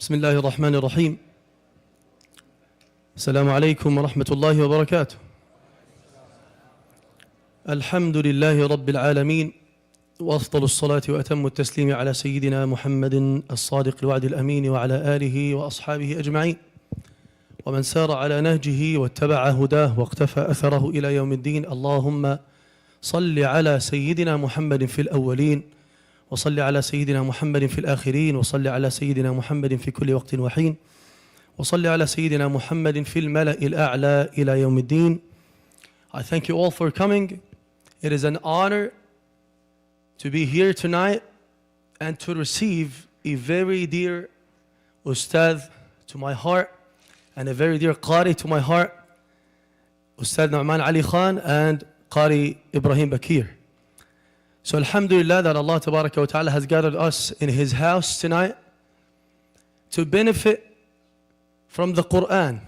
بسم الله الرحمن الرحيم. السلام عليكم ورحمة الله وبركاته. الحمد لله رب العالمين، وأفضل الصلاة وأتم التسليم على سيدنا محمد الصادق الوعد الأمين وعلى آله وأصحابه أجمعين ومن سار على نهجه واتبع هداه واقتفى أثره إلى يوم الدين. اللهم صل على سيدنا محمد في الأولين، وصل على سيدنا محمد في الآخرين، وصل على سيدنا محمد في كل وقت وحين، وصل على سيدنا محمد في الملأ الأعلى إلى يوم الدين. I thank you all for coming. It is an honor to be here tonight and to receive a very dear Ustadh to my heart and a very dear Qari to my heart, Ustadh Nouman Ali Khan and Qari Ibrahim Bakir. So alhamdulillah that Allah Tabaraka wa Ta'ala has gathered us in His house tonight to benefit from the Quran,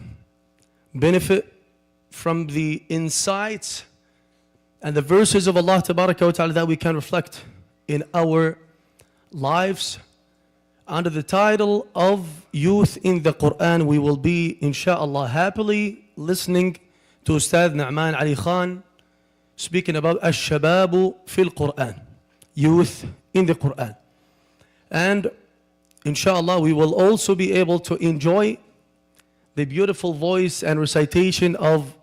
benefit from the insights and the verses of Allah Tabaraka wa Ta'ala that we can reflect in our lives. Under the title of Youth in the Quran, we will be inshallah happily listening to Ustadh Nouman Ali Khan speaking about Ash-Shababu fil Quran, youth in the Quran. And inshallah we will also be able to enjoy the beautiful voice and recitation of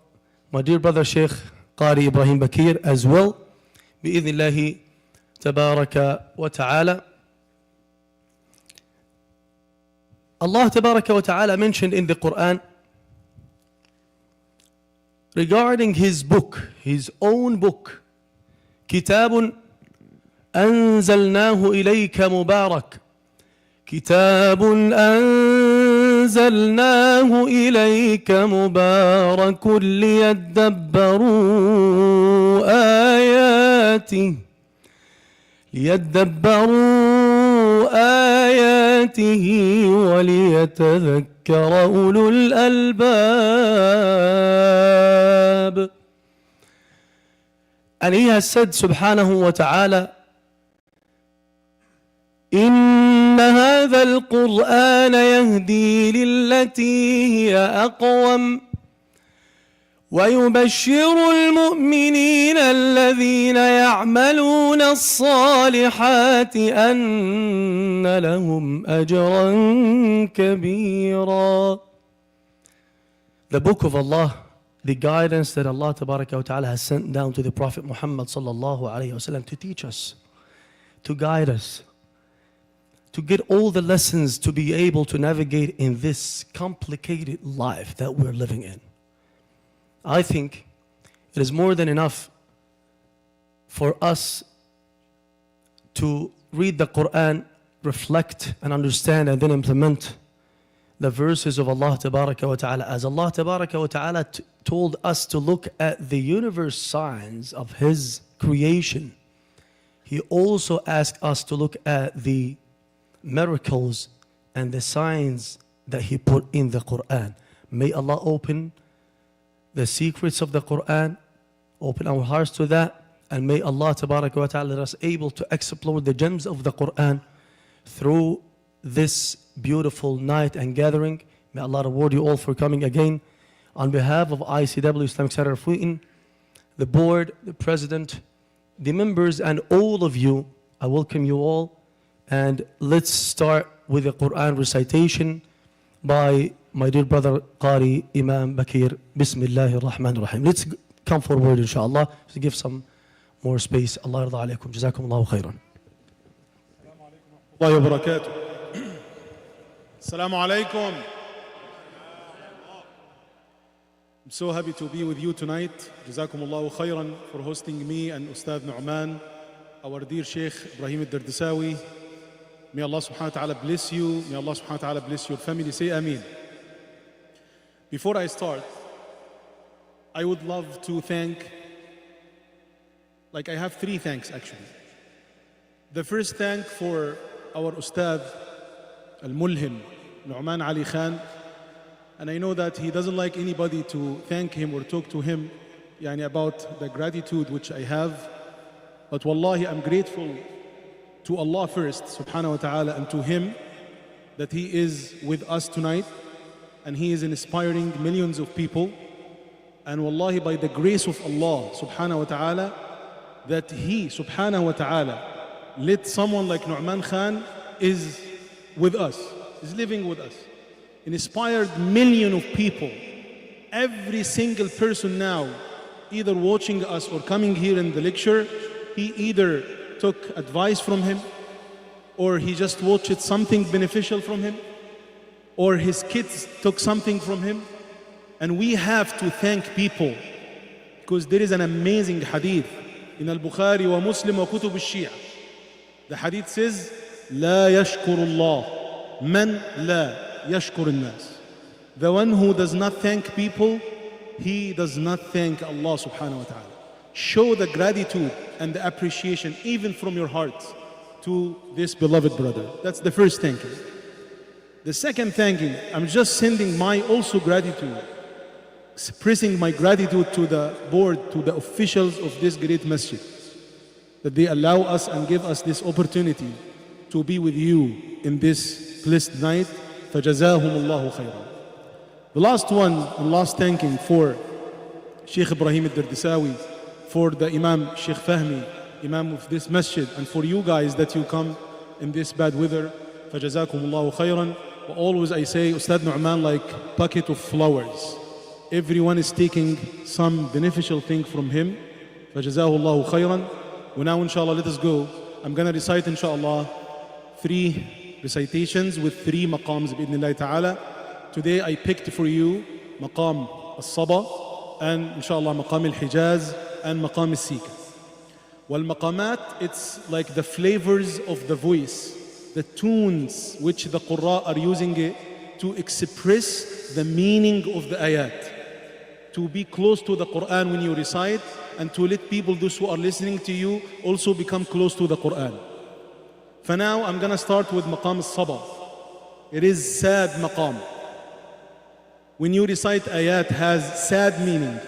my dear brother Shaykh Qari Ibrahim Bakir as well, bi'idhnillahi tabaraka wa ta'ala. Allah Tabaraka wa Ta'ala mentioned in the Quran regarding His book, His own book, كتاب أنزلناه إليك مبارك كتاب أنزلناه إليك مبارك ليدبروا آياته وليتذكر أولو الألباب. And He has said subhanahu wa ta'ala, إن هذا القرآن يهدي للتي هي أقوم ويبشر المؤمنين الذين يعملون الصالحات أن لهم أجرا كبيرا. The book of Allah, the guidance that Allah Tabaraka wa Ta'ala has sent down to the Prophet Muhammad sallallahu alayhi wa sallam to teach us, to guide us, to get all the lessons to be able to navigate in this complicated life that we're living in. I think it is more than enough for us to read the Quran, reflect and understand and then implement the verses of Allah Tabaraka wa Ta'ala. As Allah Tabaraka wa Ta'ala told us to look at the universe signs of His creation, He also asked us to look at the miracles and the signs that He put in the Quran. May Allah open the secrets of the Quran, open our hearts to that, and may Allah Tabaraka wa Ta'ala let us able to explore the gems of the Quran through this beautiful night and gathering. May Allah reward you all for coming again. On behalf of ICW Islamic Center of Wheaton, the board, the president, the members, and all of you, I welcome you all. And let's start with the Quran recitation by my dear brother Qari Imam Bakir. Bismillahir Rahmanir Rahim. Let's come forward inshallah to give some more space. Allah yarda alaykum. Jazakum Allahu khairan. Assalamu alaikum wa rahmatullahi wa barakatuh. Assalamu alaikum. I'm so happy to be with you tonight. Jazakum Allahu khairan for hosting me and Ustadh Nouman, our dear Shaykh Ibrahim AlDardasawi. May Allah subhanahu wa ta'ala bless you. May Allah subhanahu wa ta'ala bless your family. Say Ameen. Before I start, I would love to thank, I have three thanks actually. The first thank for our Ustadh Al-Mulhim, Nouman Ali Khan. And I know that he doesn't like anybody to thank him or talk to him about the gratitude which I have. But wallahi, I'm grateful to Allah first, subhanahu wa ta'ala, and to him, that he is with us tonight and he is inspiring millions of people. And wallahi, by the grace of Allah subhanahu wa ta'ala, that he subhanahu wa ta'ala let someone like Nouman Khan is with us, is living with us, inspired millions of people. Every single person now, either watching us or coming here in the lecture, he either took advice from him, or he just watched something beneficial from him, or his kids took something from him. And we have to thank people, because there is an amazing hadith in Al-Bukhari wa Muslim wa Kutub al-Shia. The hadith says, لا يشكر الله من لا يشكر الناس. The one who does not thank people, he does not thank Allah subhanahu wa ta'ala. Show the gratitude and the appreciation even from your heart to this beloved brother. That's the first thanking. The second thanking, I'm just sending my also gratitude, expressing my gratitude to the board, to the officials of this great masjid, that they allow us and give us this opportunity to be with you in this blessed night. فَجَزَاهُمُ اللَّهُ خَيْرًا. The last one and last thanking for Shaykh Ibrahim al-Dardasawi, for the Imam Shaykh Fahmi, Imam of this masjid, and for you guys that you come in this bad weather. فَجَزَاكُمُ اللَّهُ خَيْرًا. Always I say, Ustadh Nouman like bucket of flowers. Everyone is taking some beneficial thing from him. فَجَزَاهُ اللَّهُ خَيْرًا. Well, now inshallah, let us go. I'm going to recite inshallah 3 recitations with 3 maqams bi'idhnillahi ta'ala. Today I picked for you maqam al-Saba and inshallah maqam al-Hijaz and maqam al-Sika. Wal maqamat, it's like the flavors of the voice, the tunes which the Qurra are using it to express the meaning of the ayat, to be close to the Quran when you recite, and to let people, those who are listening to you, also become close to the Quran. For now, I'm going to start with maqam al-Saba. It is sad maqam. When you recite ayat has sad meaning.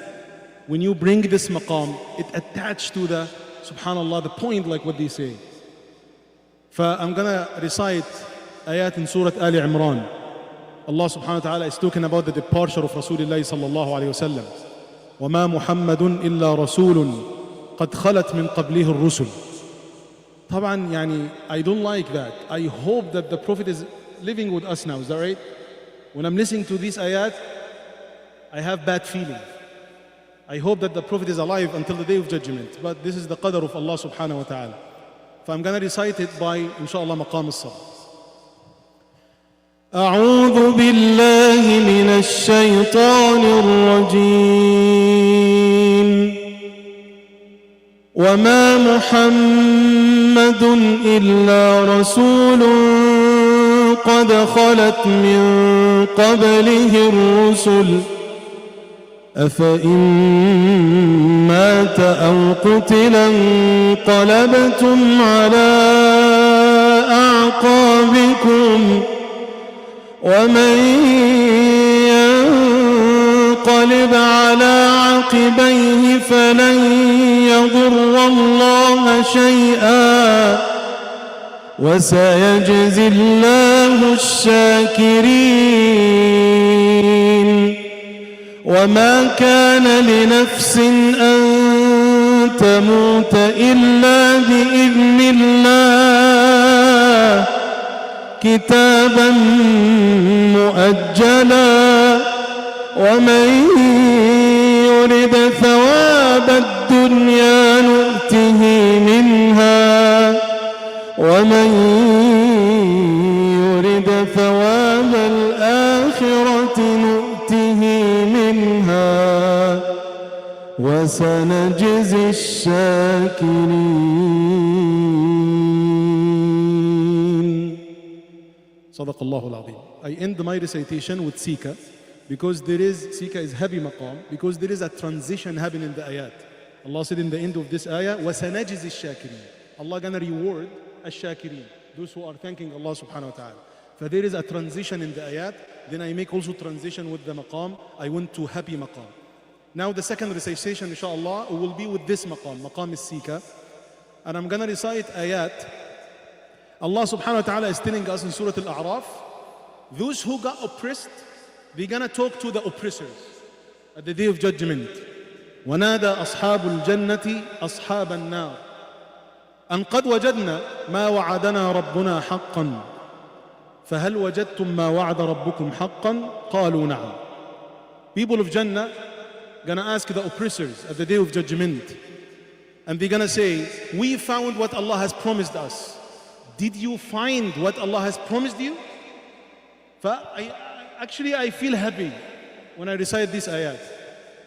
When you bring this maqam, it attached to the, subhanallah, the point like what they say. I'm going to recite ayat in Surah Ali Imran. Allah subhanahu wa ta'ala is talking about the departure of Rasulullah sallallahu alayhi wa sallam. وَمَا مُحَمَّدٌ إِلَّا رَسُولٌ قَدْ خَلَتْ مِنْ قَبْلِهِ الرُّسُلُ. طبعا يعني, I don't like that. I hope that the Prophet is living with us now. Is that right? When I'm listening to these ayat, I have bad feeling. I hope that the Prophet is alive until the day of judgment. But this is the qadr of Allah subhanahu wa ta'ala. I'm going to recite it by, inshallah, maqam al-Saba. أعوذ بالله من الشيطان الرجيم وما محمد إلا رسول قد خلت من قبله الرسل أفإن مات أو قتل انقلبتم على أعقابكم ومن ينقلب على عقبيه فلن يضر الله شيئا وسيجزي الله الشاكرين وما كان لنفس أن تموت إلا بإذن الله كتابا مؤجلا ومن يرد ثواب الدنيا نؤته منها ومن يرد ثواب الآخرة نؤته منها وسنجزي الشاكرين. صدق الله العظيم. I end my recitation with Sika, because Sika is heavy maqam, because there is a transition happening in the ayat. Allah said in the end of this ayah, وَسَنَجِزِ الشَّاكِرِينَ. Allah gonna reward الشاكرين, those who are thanking Allah subhanahu wa ta'ala. So there is a transition in the ayat. Then I make also transition with the maqam. I went to happy maqam. Now the second recitation, inshallah, will be with this maqam, maqam al-Sika. And I'm gonna recite ayat. Allah subhanahu wa ta'ala is telling us in Surah Al-A'raf those who got oppressed, they're gonna talk to the oppressors at the day of judgment. ونادى أصحاب الجنة أصحاب النار أن قد وجدنا ما وعدنا ربنا حقا فهل وجدتم ما وعد ربكم حقا قالوا نعم. People of Jannah gonna ask the oppressors at the day of judgment, and they're gonna say, we found what Allah has promised us. Did you find what Allah has promised you? Actually I feel happy when I recite this ayat.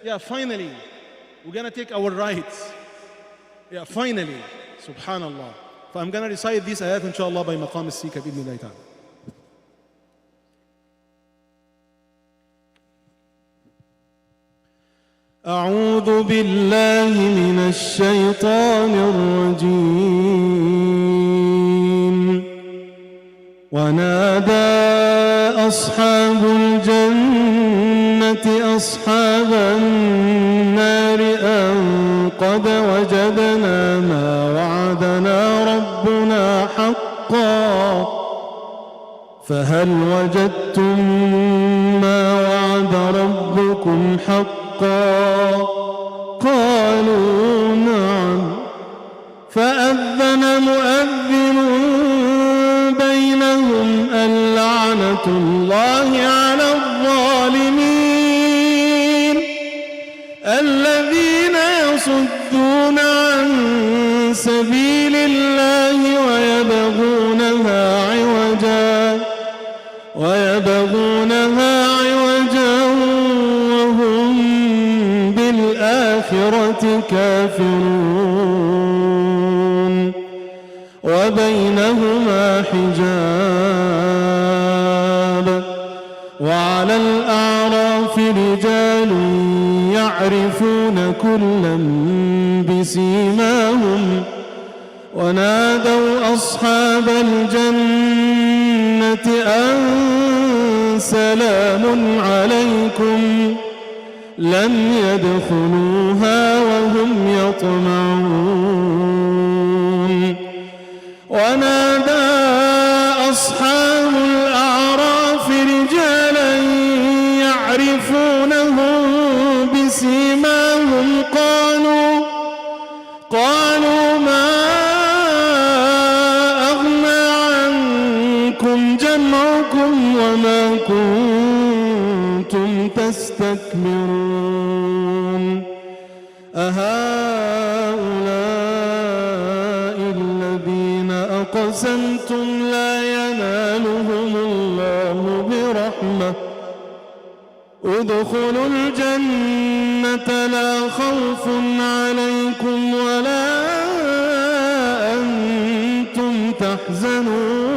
Yeah, finally we're gonna take our rights. Yeah, finally, subhanallah. I'm gonna recite this ayat inshallah by maqam al-sika bi-idhnillahi ta'ala. أعوذ بالله من الشيطان الرجيم ونادى أصحاب الجنة أصحاب النار أن قد وجدنا ما وعدنا ربنا حقا فهل وجدتم ما وعد ربكم حقا قالوا نعم فأذن مؤذن بينهم اللعنة الله على الظالمين الذين يصدون عن سبيل الله ويبغونها عوجا وهم بالآخرة كافرون وبينهما حجاب وعلى الأعراف رجال يعرفون كلا بسيماهم ونادوا أصحاب الجنة أن سلام عليكم لم يدخلوها وهم يطمعون ونادى أصحاب الأعراف رجالا يعرفونهم بسيماهم قالوا ما أغنى عنكم جمعكم وما كنتم تستكبرون أهؤلاء الذين أقسمتم لا ينالهم الله برحمة ادخلوا الجنة لا خوف عليكم ولا أنتم تحزنون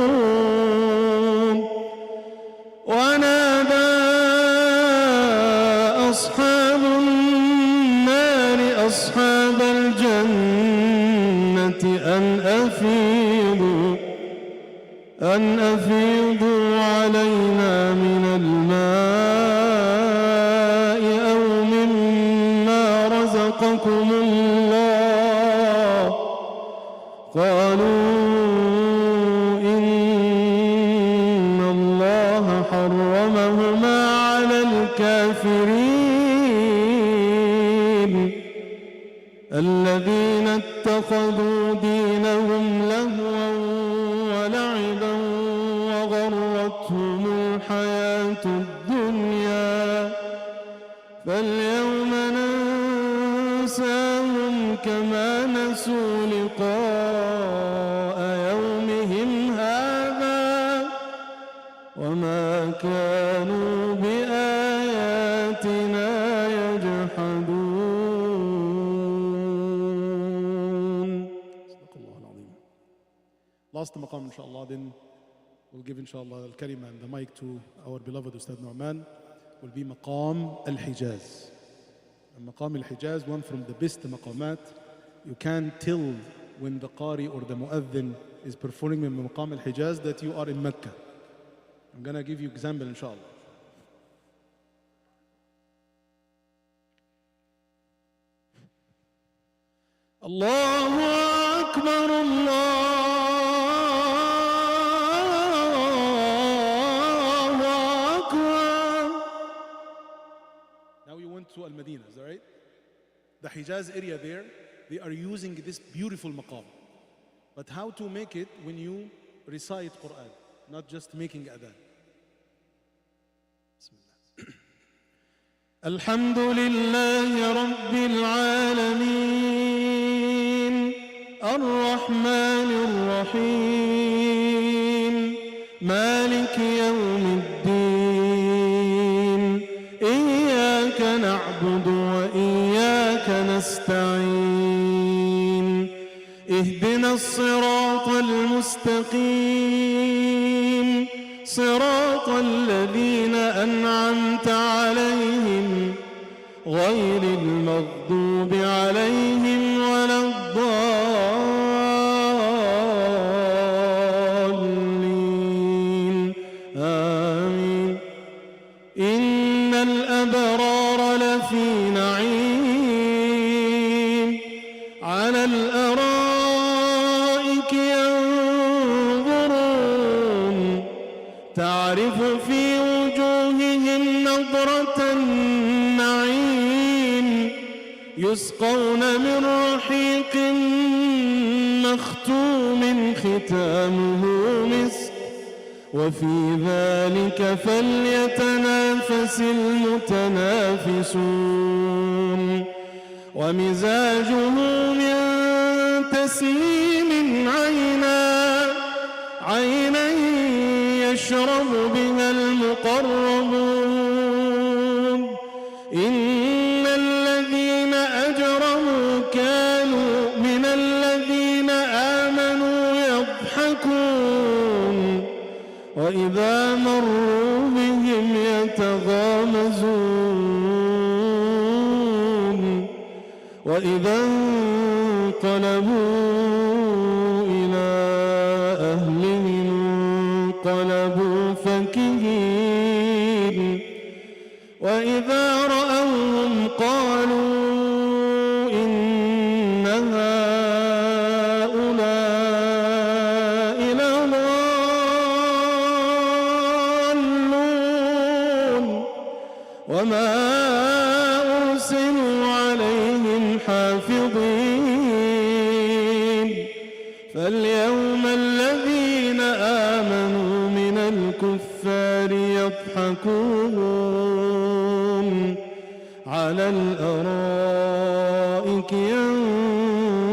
ونادى أصحاب النار أصحاب الجنة أن أفيضوا علينا من الماء أو مما رزقكم الله قالوا إن الله حرمهما على الكافرين الذين اتخذوا دينهم لهوا ولعبا وغرتهم الحياة الدنيا فاليوم ننساهم كما نسوا لقاء يومهم هذا وما كانوا بآياتنا يجحدون. صدق الله العظيم. Last maqam inshallah, then we'll give inshallah al-kalima and the mic to our beloved Ustadh Nouman, will be maqam al-Hijaz. And maqam al-Hijaz, one from the best maqamat. You can tell when the Qari or the Mu'adhin is performing in maqam al-Hijaz that you are in Mecca. I'm gonna give you example inshallah. Allahu Akbar, Allahu Medina, is that right? The Hijaz area there, they are using this beautiful maqam. But how to make it when you recite Quran, not just making adhan. الحمد لله رب العالمين الرحمن الرحيم مالك يوم الدين إياك نعبد وإياك نستعين اهدنا الصراط المستقيم صراط الذين أنعمت عليهم غير المغضوب عليهم ولا الضالين آمين إن الأبرار لفي نعيم على الأرائك ينظرون تعرف في وجوههم نضرة النعيم يسقون من رحيق مختوم ختامه مسك وفي ذلك فليتنافس المتنافسون ومزاجه من تسنيم عينا يشرب بها المقربون إن الذين أجرموا كانوا من الذين آمنوا يضحكون وإذا مروا بهم يتغامزون وإذا انقلبوا إلى أهلهم انقلبوا فكهين وإذا رأوهم قالوا إن هؤلاء لضالون وما أرسلوا عليهم حافظين فاليوم الذين آمنوا من الكفار يضحكون على الأرائك ينظرون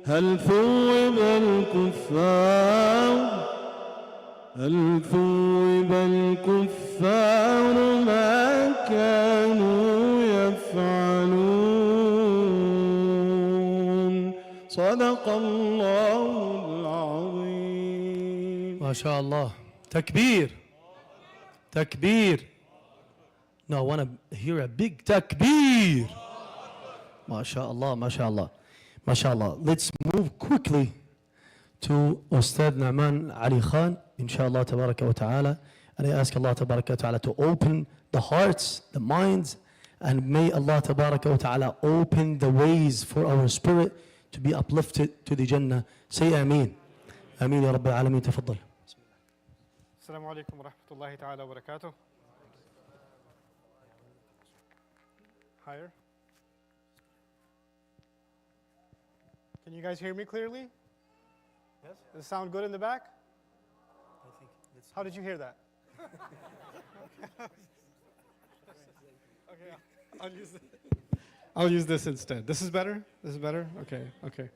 هل ثوب الكفار ما كانوا يفعلون صدق الله العظيم ما شاء الله. Takbir. Takbir. No, I want to hear a big takbir. MashaAllah, MashaAllah, MashaAllah. Let's move quickly to Ustadh Nouman Ali Khan, inshallah, tabaraka wa ta'ala. And I ask Allah, tabaraka wa ta'ala, to open the hearts, the minds, and may Allah, tabaraka wa ta'ala, open the ways for our spirit to be uplifted to the Jannah. Say Ameen. Ameen ya Rabbil Alameen. Tafaddal. السلام عليكم ورحمة الله تعالى وبركاته. Higher. Can you guys hear me clearly? Yes. Does it sound good in the back? I think it's How did you hear that? Okay, I'll use this instead. This is better? This is better? Okay, okay.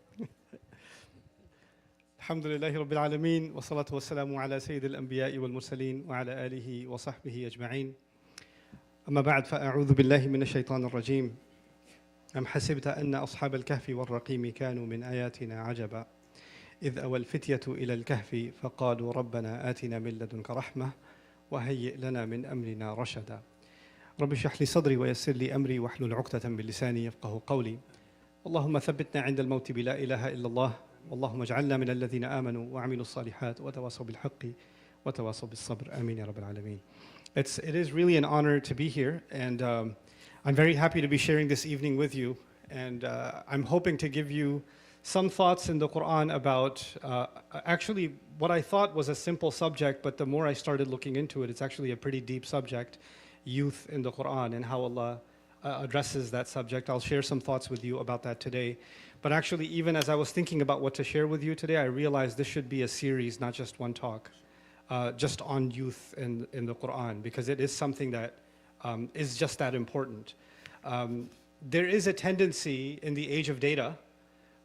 الحمد لله رب العالمين والصلاة والسلام على سيد الأنبياء والمرسلين وعلى آله وصحبه أجمعين. أما بعد فأعوذ بالله من الشيطان الرجيم. أم حسبت أن أصحاب الكهف والرقيم كانوا من آياتنا عجبا إذ أوى الفتية إلى الكهف فقالوا ربنا آتنا من لدنك رحمة وهيئ لنا من أمرنا رشدا. رب اشرح لي صدري ويسر لي أمري واحلل عقدة من لساني يفقه قولي. اللهم ثبتنا عند الموت بلا إله إلا الله اللهم اجعلنا من الذين آمنوا وعملوا الصالحات وتواصوا بالحق وتواصوا بالصبر آمين يا رب العالمين. It is really an honor to be here, and I'm very happy to be sharing this evening with you, and I'm hoping to give you some thoughts in the Quran about actually what I thought was a simple subject, but the more I started looking into it, it's actually a pretty deep subject, youth in the Quran and how Allah addresses that subject. I'll share some thoughts with you about that today. But actually, even as I was thinking about what to share with you today, I realized this should be a series, not just one talk, just on youth in the Quran, because it is something that is just that important. There is a tendency in the age of data,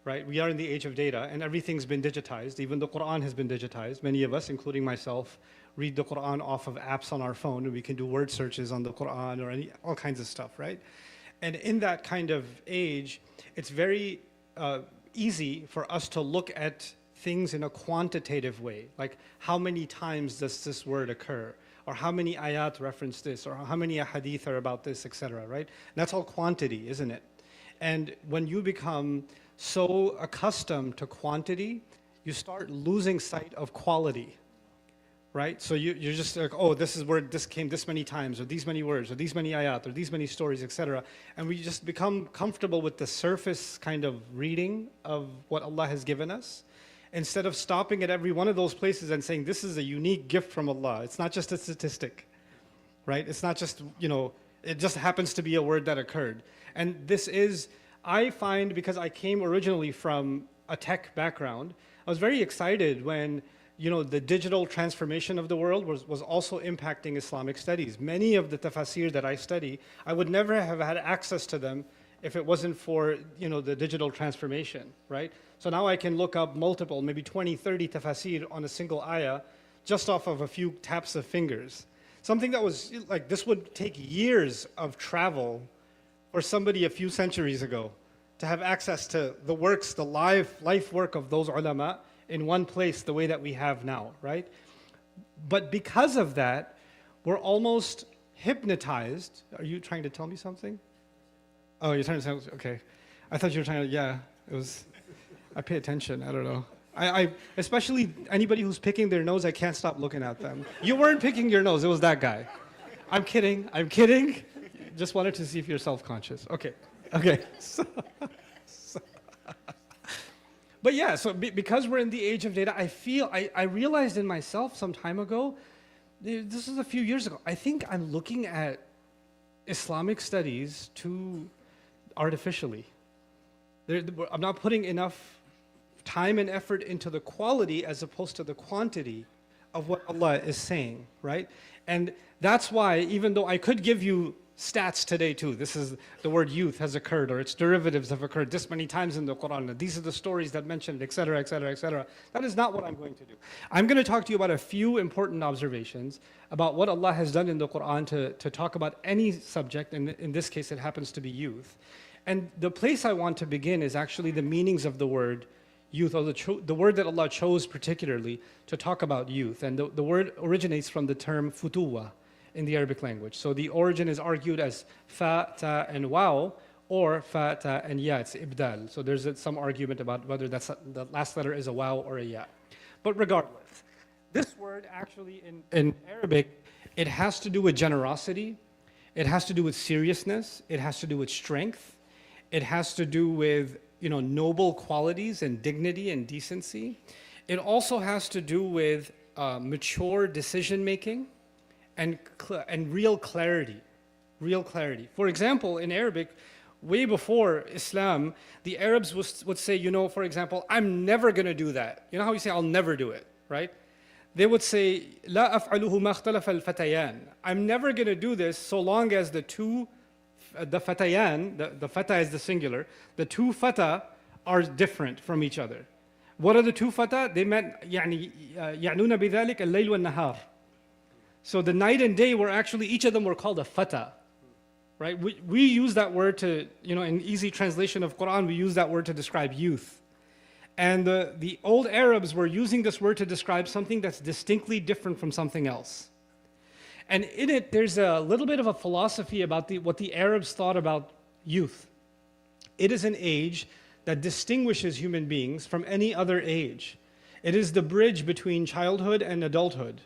right? We are in the age of data, and everything's been digitized. Even the Quran has been digitized. Many of us, including myself, read the Quran off of apps on our phone, and we can do word searches on the Quran or all kinds of stuff, right? And in that kind of age, it's very easy for us to look at things in a quantitative way, like how many times does this word occur, or how many ayat reference this, or how many hadith are about this, etc., right? And that's all quantity, isn't it? And when you become so accustomed to quantity, you start losing sight of quality, right? So you're just like, oh, this is where this came this many times, or these many words, or these many ayat, or these many stories, etc. And we just become comfortable with the surface kind of reading of what Allah has given us, instead of stopping at every one of those places and saying, this is a unique gift from Allah. It's not just a statistic, right? It's not just, it just happens to be a word that occurred. And this is, I find, because I came originally from a tech background, I was very excited when the digital transformation of the world was also impacting Islamic studies. Many of the tafasir that I study, I would never have had access to them if it wasn't for the digital transformation, right? So now I can look up multiple, maybe 20, 30 tafasir on a single ayah just off of a few taps of fingers. Something that was like, this would take years of travel for somebody a few centuries ago to have access to the works, the life work of those ulama in one place the way that we have now, right? But because of that, we're almost hypnotized. Are you trying to tell me something? Oh, you're trying to say, okay. I thought you were trying to, yeah, it was, I pay attention, I don't know. I especially anybody who's picking their nose, I can't stop looking at them. You weren't picking your nose, it was that guy. I'm kidding. Just wanted to see if you're self-conscious. Okay. But yeah, so because we're in the age of data, I realized in myself some time ago, this is a few years ago, I think I'm looking at Islamic studies too artificially. I'm not putting enough time and effort into the quality as opposed to the quantity of what Allah is saying, right? And that's why, even though I could give you stats today too, this is the word youth has occurred, or its derivatives have occurred this many times in the Quran, these are the stories that mention it, etc., etc., etc. That is not what I'm going to do. I'm going to talk to you about a few important observations about what Allah has done in the Quran to talk about any subject, and in this case it happens to be youth. And the place I want to begin is actually the meanings of the word youth, or the word that Allah chose particularly to talk about youth. And the word originates from the term futuwa in the Arabic language. So the origin is argued as fa, ta, and waw, or fa, ta, and ya. It's ibdal. So there's some argument about whether the last letter is a waw or a ya. But regardless, this word actually in Arabic, it has to do with generosity, it has to do with seriousness, it has to do with strength, it has to do with noble qualities and dignity and decency. It also has to do with mature decision making and real clarity. For example, in Arabic, way before Islam, the Arabs would say, for example, I'm never going to do that. You know how you say, I'll never do it, right? They would say, لا أفعله ما اختلف الفتيان. I'm never going to do this so long as the fatayan, the fata is the singular, the two fata are different from each other. What are the two fata? They meant يعنون بذلك الليل والنهار. So the night and day were actually, each of them were called a fata, right? We use that word to, in easy translation of Quran, we use that word to describe youth. And the old Arabs were using this word to describe something that's distinctly different from something else. And in it, there's a little bit of a philosophy about what the Arabs thought about youth. It is an age that distinguishes human beings from any other age. It is the bridge between childhood and adulthood,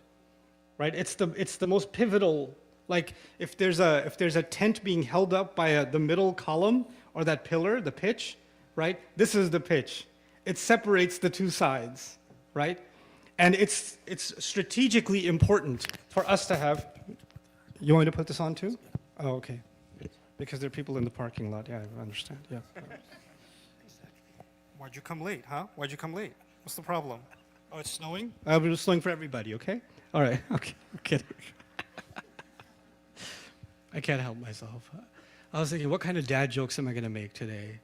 right? It's the most pivotal. Like if there's a tent being held up by the middle column or that pillar, the pitch, right? This is the pitch. it separates the two sides, right? And it's strategically important for us to have. You want me to put this on too? Oh, okay. Because there are people in the parking lot. Yeah, I understand. Yeah. Why'd you come late, huh? Why'd you come late? What's the problem? Oh, it's snowing? It's snowing for everybody, okay? All right, okay. I'm kidding. I can't help myself. I was thinking, what kind of dad jokes am I going to make today?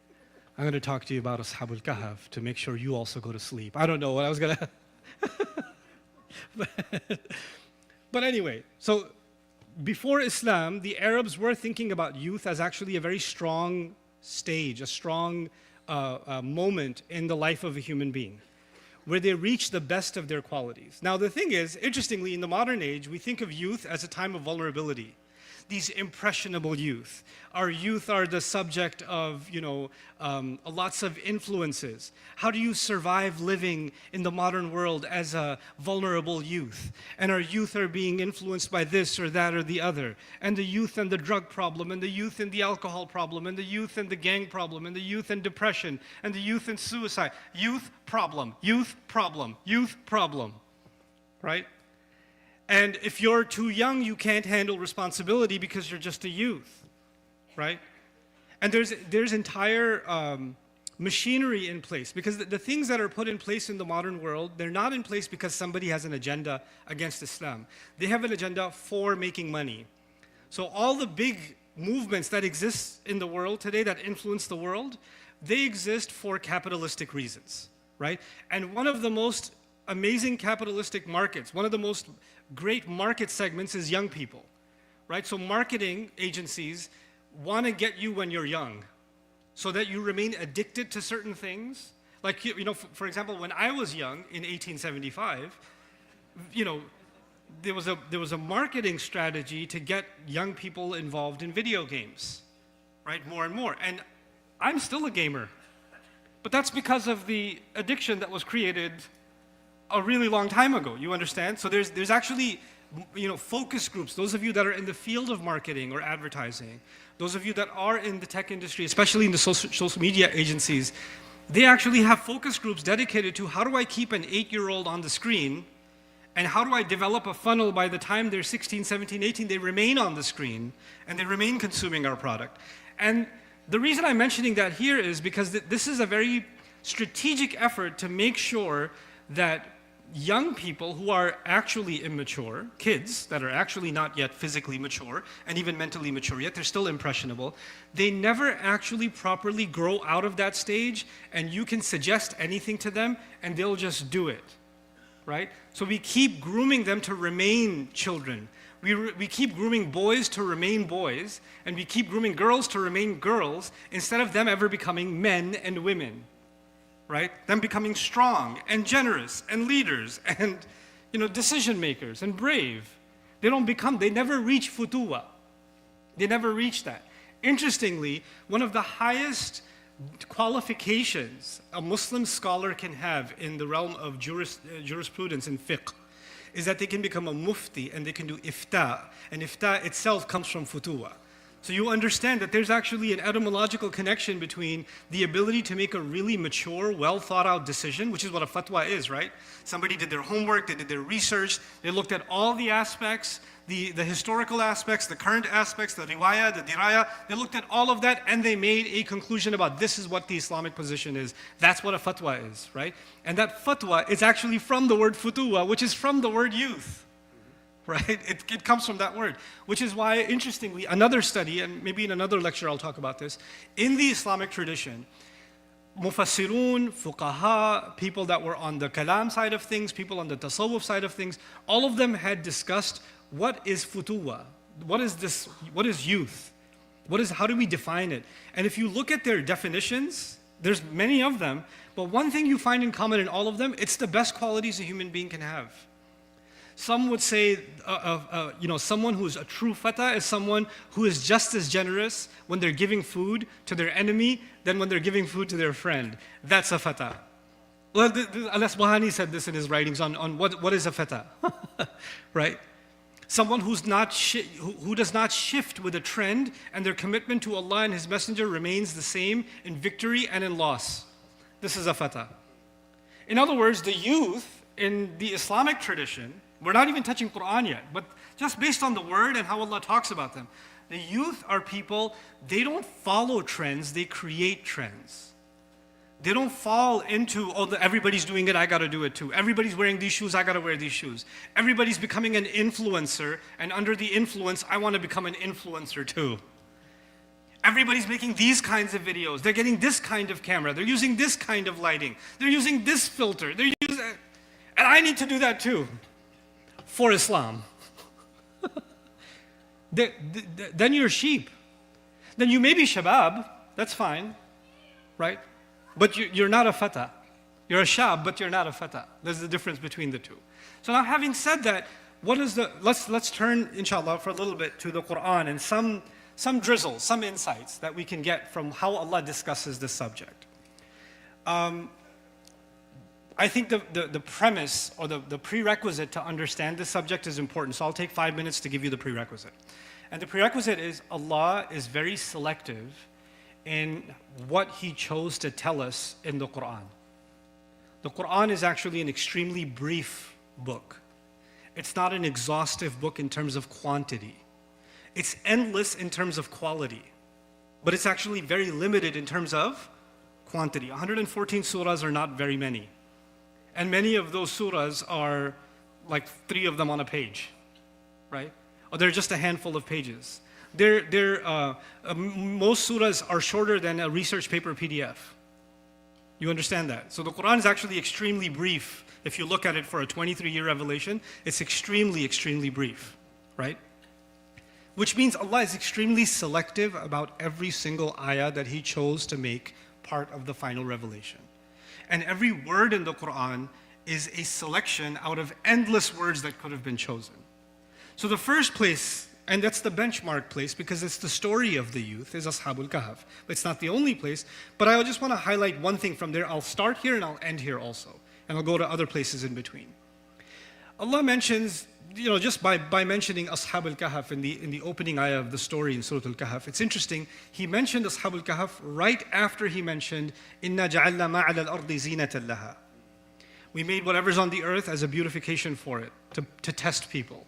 I'm going to talk to you about Ashabul Kahf to make sure you also go to sleep. I don't know what I was going to... But anyway, so before Islam, the Arabs were thinking about youth as actually a very strong stage, a strong moment in the life of a human being, where they reach the best of their qualities. Now the thing is, interestingly, in the modern age, we think of youth as a time of vulnerability. These impressionable youth. Our youth are the subject of, lots of influences. How do you survive living in the modern world as a vulnerable youth? And our youth are being influenced by this or that or the other. And the youth and the drug problem, and the youth and the alcohol problem, and the youth and the gang problem, and the youth and depression, and the youth and suicide. Youth problem, youth problem, youth problem, right? And if you're too young, you can't handle responsibility because you're just a youth, right? And there's entire machinery in place, because the things that are put in place in the modern world, they're not in place because somebody has an agenda against Islam. They have an agenda for making money. So all the big movements that exist in the world today that influence the world, they exist for capitalistic reasons, right? And one of the most amazing capitalistic markets, one of the most great market segments is young people, right? So marketing agencies want to get you when you're young so that you remain addicted to certain things. Like, for example, when I was young in 1875, there was a marketing strategy to get young people involved in video games, right? More and more. And I'm still a gamer, but that's because of the addiction that was created a really long time ago, you understand? So there's actually, focus groups. Those of you that are in the field of marketing or advertising, those of you that are in the tech industry, especially in the social media agencies, they actually have focus groups dedicated to how do I keep an 8-year-old on the screen, and how do I develop a funnel by the time they're 16, 17, 18, they remain on the screen, and they remain consuming our product. And the reason I'm mentioning that here is because this is a very strategic effort to make sure that young people who are actually immature, kids that are actually not yet physically mature and even mentally mature yet, they're still impressionable, they never actually properly grow out of that stage, and you can suggest anything to them and they'll just do it, right? So we keep grooming them to remain children. We keep grooming boys to remain boys, and we keep grooming girls to remain girls instead of them ever becoming men and women. Right? Them becoming strong and generous and leaders and decision makers and brave. They never reach futuwa. They never reach that. Interestingly, one of the highest qualifications a Muslim scholar can have in the realm of jurisprudence and fiqh is that they can become a mufti and they can do ifta. And ifta itself comes from futuwa. So you understand that there's actually an etymological connection between the ability to make a really mature, well thought out decision, which is what a fatwa is, right? Somebody did their homework, they did their research, they looked at all the aspects, the historical aspects, the current aspects, the riwayah, the diraya, they looked at all of that and they made a conclusion about this is what the Islamic position is. That's what a fatwa is, right? And that fatwa is actually from the word futuwa, which is from the word youth. Right? It comes from that word, which is why, interestingly, another study, and maybe in another lecture I'll talk about this, in the Islamic tradition, mufassirun, fuqaha, people that were on the kalam side of things, people on the tasawwuf side of things, all of them had discussed what is futuwa, what is this, what is youth, how do we define it? And if you look at their definitions, there's many of them, but one thing you find in common in all of them, it's the best qualities a human being can have. Some would say, someone who is a true fata is someone who is just as generous when they're giving food to their enemy than when they're giving food to their friend. That's a fata. Well, Al-Asbahani said this in his writings on what is a fata, right? Someone who does not shift with a trend, and their commitment to Allah and His Messenger remains the same in victory and in loss. This is a fata. In other words, the youth in the Islamic tradition, we're not even touching Quran yet, but just based on the word and how Allah talks about them, the youth are people, they don't follow trends, they create trends. They don't fall into, oh, everybody's doing it, I gotta do it too. Everybody's wearing these shoes, I gotta wear these shoes. Everybody's becoming an influencer, and under the influence, I wanna become an influencer too. Everybody's making these kinds of videos. They're getting this kind of camera. They're using this kind of lighting. They're using this filter. They're using, and I need to do that too, for Islam. Then you're sheep. Then you may be shabab, that's fine, right? But you're not a fata. You're a shab, but you're not a fata. There's the difference between the two. So now having said that, let's turn, inshallah, for a little bit to the Quran and some drizzles, some insights that we can get from how Allah discusses this subject. I think the premise or the prerequisite to understand this subject is important. So I'll take 5 minutes to give you the prerequisite. And the prerequisite is Allah is very selective in what He chose to tell us in the Quran. The Quran is actually an extremely brief book. It's not an exhaustive book in terms of quantity. It's endless in terms of quality, but it's actually very limited in terms of quantity. 114 surahs are not very many. And many of those surahs are like 3 of them on a page, right? Or they're just a handful of pages. Most surahs are shorter than a research paper PDF. You understand that? So the Quran is actually extremely brief. If you look at it for a 23-year revelation, it's extremely, extremely brief, right? Which means Allah is extremely selective about every single ayah that He chose to make part of the final revelation. And every word in the Quran is a selection out of endless words that could have been chosen. So the first place, and that's the benchmark place because it's the story of the youth, is Ashabul Kahf. It's not the only place, but I just want to highlight one thing from there. I'll start here and I'll end here also. And I'll go to other places in between. Allah mentions, just by mentioning Ashabul Kahf in the opening ayah of the story in Surah Al-Kahf, it's interesting, He mentioned Ashabul Kahf right after He mentioned, Inna ja'alna ma'ala al-ardi zinatan laha. We made whatever's on the earth as a beautification for it, to test people,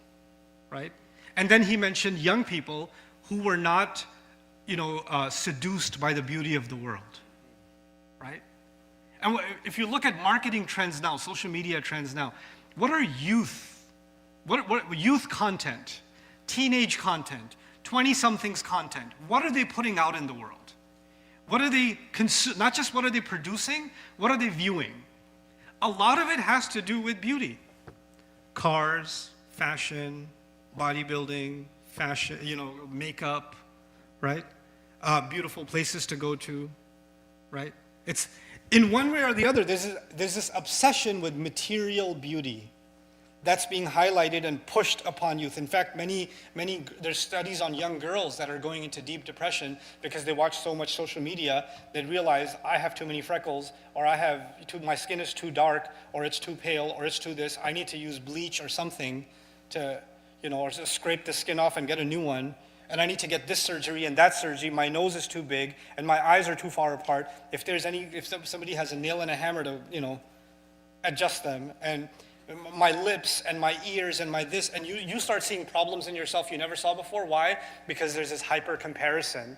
right? And then He mentioned young people who were not, seduced by the beauty of the world, right? And if you look at marketing trends now, social media trends now, what are youth? What youth content, teenage content, 20-somethings content, what are they putting out in the world? What are they not just what are they producing, what are they viewing? A lot of it has to do with beauty. Cars, fashion, bodybuilding, fashion, makeup, right? Beautiful places to go to, right? It's in one way or the other, there's this obsession with material beauty that's being highlighted and pushed upon youth. In fact, there's studies on young girls that are going into deep depression because they watch so much social media, they realize I have too many freckles, or my skin is too dark, or it's too pale, or it's too this, I need to use bleach or something to, or to scrape the skin off and get a new one, and I need to get this surgery and that surgery, my nose is too big, and my eyes are too far apart. If somebody has a nail and a hammer to, adjust them, and my lips and my ears and my this, and you start seeing problems in yourself you never saw before. Why? Because there's this hyper comparison.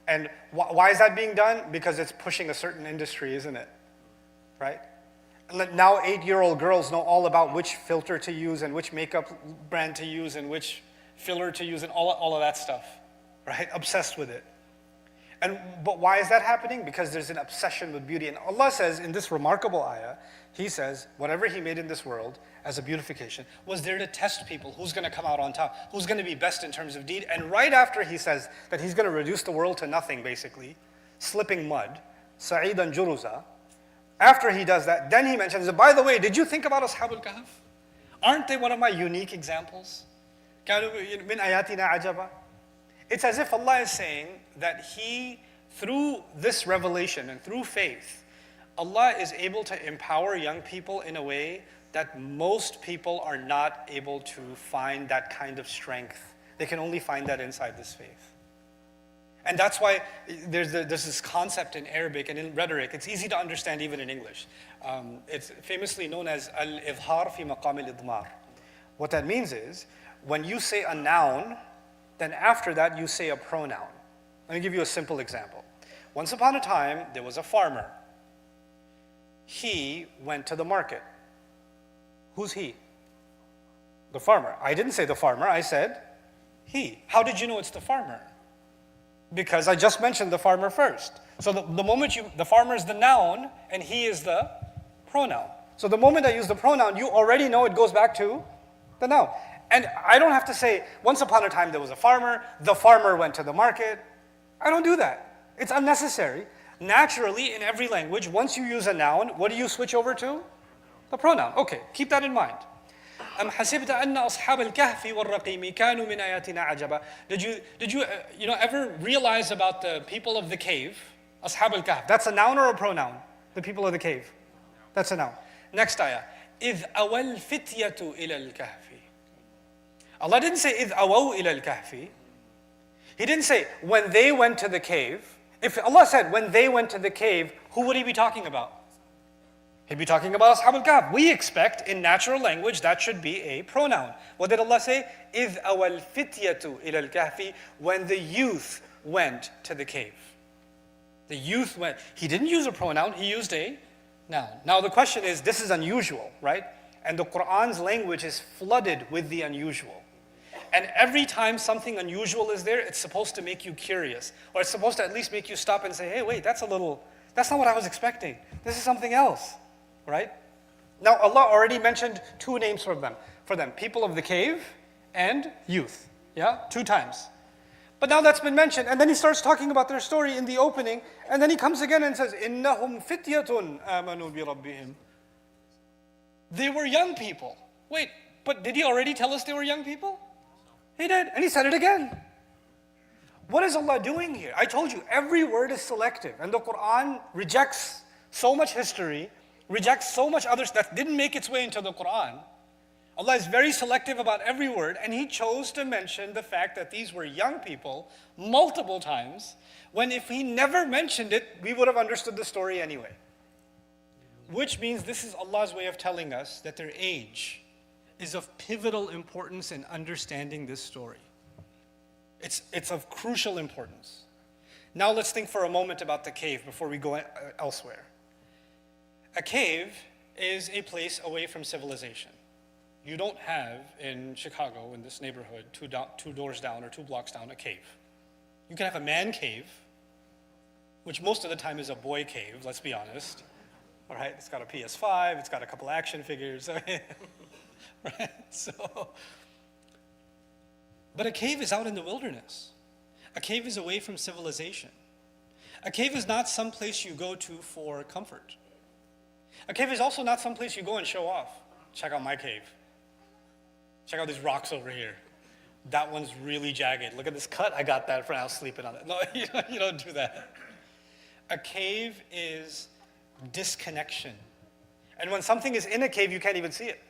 And why is that being done? Because it's pushing a certain industry, isn't it? Right? Now 8-year-old girls know all about which filter to use and which makeup brand to use and which filler to use and all of that stuff, right? Obsessed with it. But why is that happening? Because there's an obsession with beauty. And Allah says in this remarkable ayah, He says, whatever He made in this world as a beautification was there to test people. Who's going to come out on top? Who's going to be best in terms of deed? And right after He says that He's going to reduce the world to nothing, basically, slipping mud, sa'idan juruza, after He does that, then He mentions, by the way, did you think about Ashabul Kahf? Aren't they one of my unique examples? Min ayatina ajaba. It's as if Allah is saying that He, through this revelation and through faith, Allah is able to empower young people in a way that most people are not able to find that kind of strength. They can only find that inside this faith. And that's why there's this concept in Arabic and in rhetoric. It's easy to understand even in English. It's famously known as al-idhar fi maqam al-idmar. What that means is, when you say a noun, then after that you say a pronoun. Let me give you a simple example. Once upon a time, there was a farmer. He went to the market. Who's he? The farmer. I didn't say the farmer, I said he. How did you know it's the farmer? Because I just mentioned the farmer first. So the moment the farmer is the noun and he is the pronoun. So the moment I use the pronoun, you already know it goes back to the noun. And I don't have to say, once upon a time there was a farmer, the farmer went to the market. I don't do that. It's unnecessary. Naturally, in every language, once you use a noun, what do you switch over to? The pronoun. Okay, keep that in mind. أم حسبت أن أصحاب الكهف والرقيم كانوا من آياتنا عجبا. Did you ever realize about the people of the cave? أصحاب الكهف. That's a noun or a pronoun? The people of the cave. That's a noun. Next ayah. إذ أوى الفتية إلى الكهف. Allah didn't say إذ أووا إلى الكهف. He didn't say when they went to the cave. If Allah said when they went to the cave, who would he be talking about? He'd be talking about Ashab al-Kahf. We expect in natural language that should be a pronoun. What did Allah say? إِذْ أَوَى الْفِتْيَةُ إِلَى الْكَهْفِ. When the youth went to the cave. The youth went. He didn't use a pronoun, he used a noun. Now the question is, this is unusual, right? And the Quran's language is flooded with the unusual. And every time something unusual is there, it's supposed to make you curious. Or it's supposed to at least make you stop and say, hey, wait, that's not what I was expecting. This is something else. Right? Now Allah already mentioned two names for them, people of the cave and youth. Yeah, 2 times. But now that's been mentioned, and then he starts talking about their story in the opening, and then he comes again and says, إِنَّهُمْ فِتْيَةٌ آمَنُوا بِرَبِّهِمْ. They were young people. Wait, but did he already tell us they were young people? He did, and he said it again. What is Allah doing here? I told you, every word is selective, and the Quran rejects so much history, rejects so much others that didn't make its way into the Quran. Allah is very selective about every word, and He chose to mention the fact that these were young people multiple times, when if He never mentioned it, we would have understood the story anyway. Which means this is Allah's way of telling us that their age is of pivotal importance in understanding this story. It's of crucial importance. Now let's think for a moment about the cave before we go elsewhere. A cave is a place away from civilization. You don't have in Chicago, in this neighborhood, two doors down or 2 blocks down, a cave. You can have a man cave, which most of the time is a boy cave, let's be honest. All right, it's got a PS5, it's got a couple action figures. Right? But a cave is out in the wilderness. A cave is away from civilization. A cave is not some place you go to for comfort. A cave is also not some place you go and show off. Check out my cave. Check out these rocks over here. That one's really jagged. Look at this cut. I got that when I was sleeping on it. No, you don't do that. A cave is disconnection. And when something is in a cave, you can't even see it.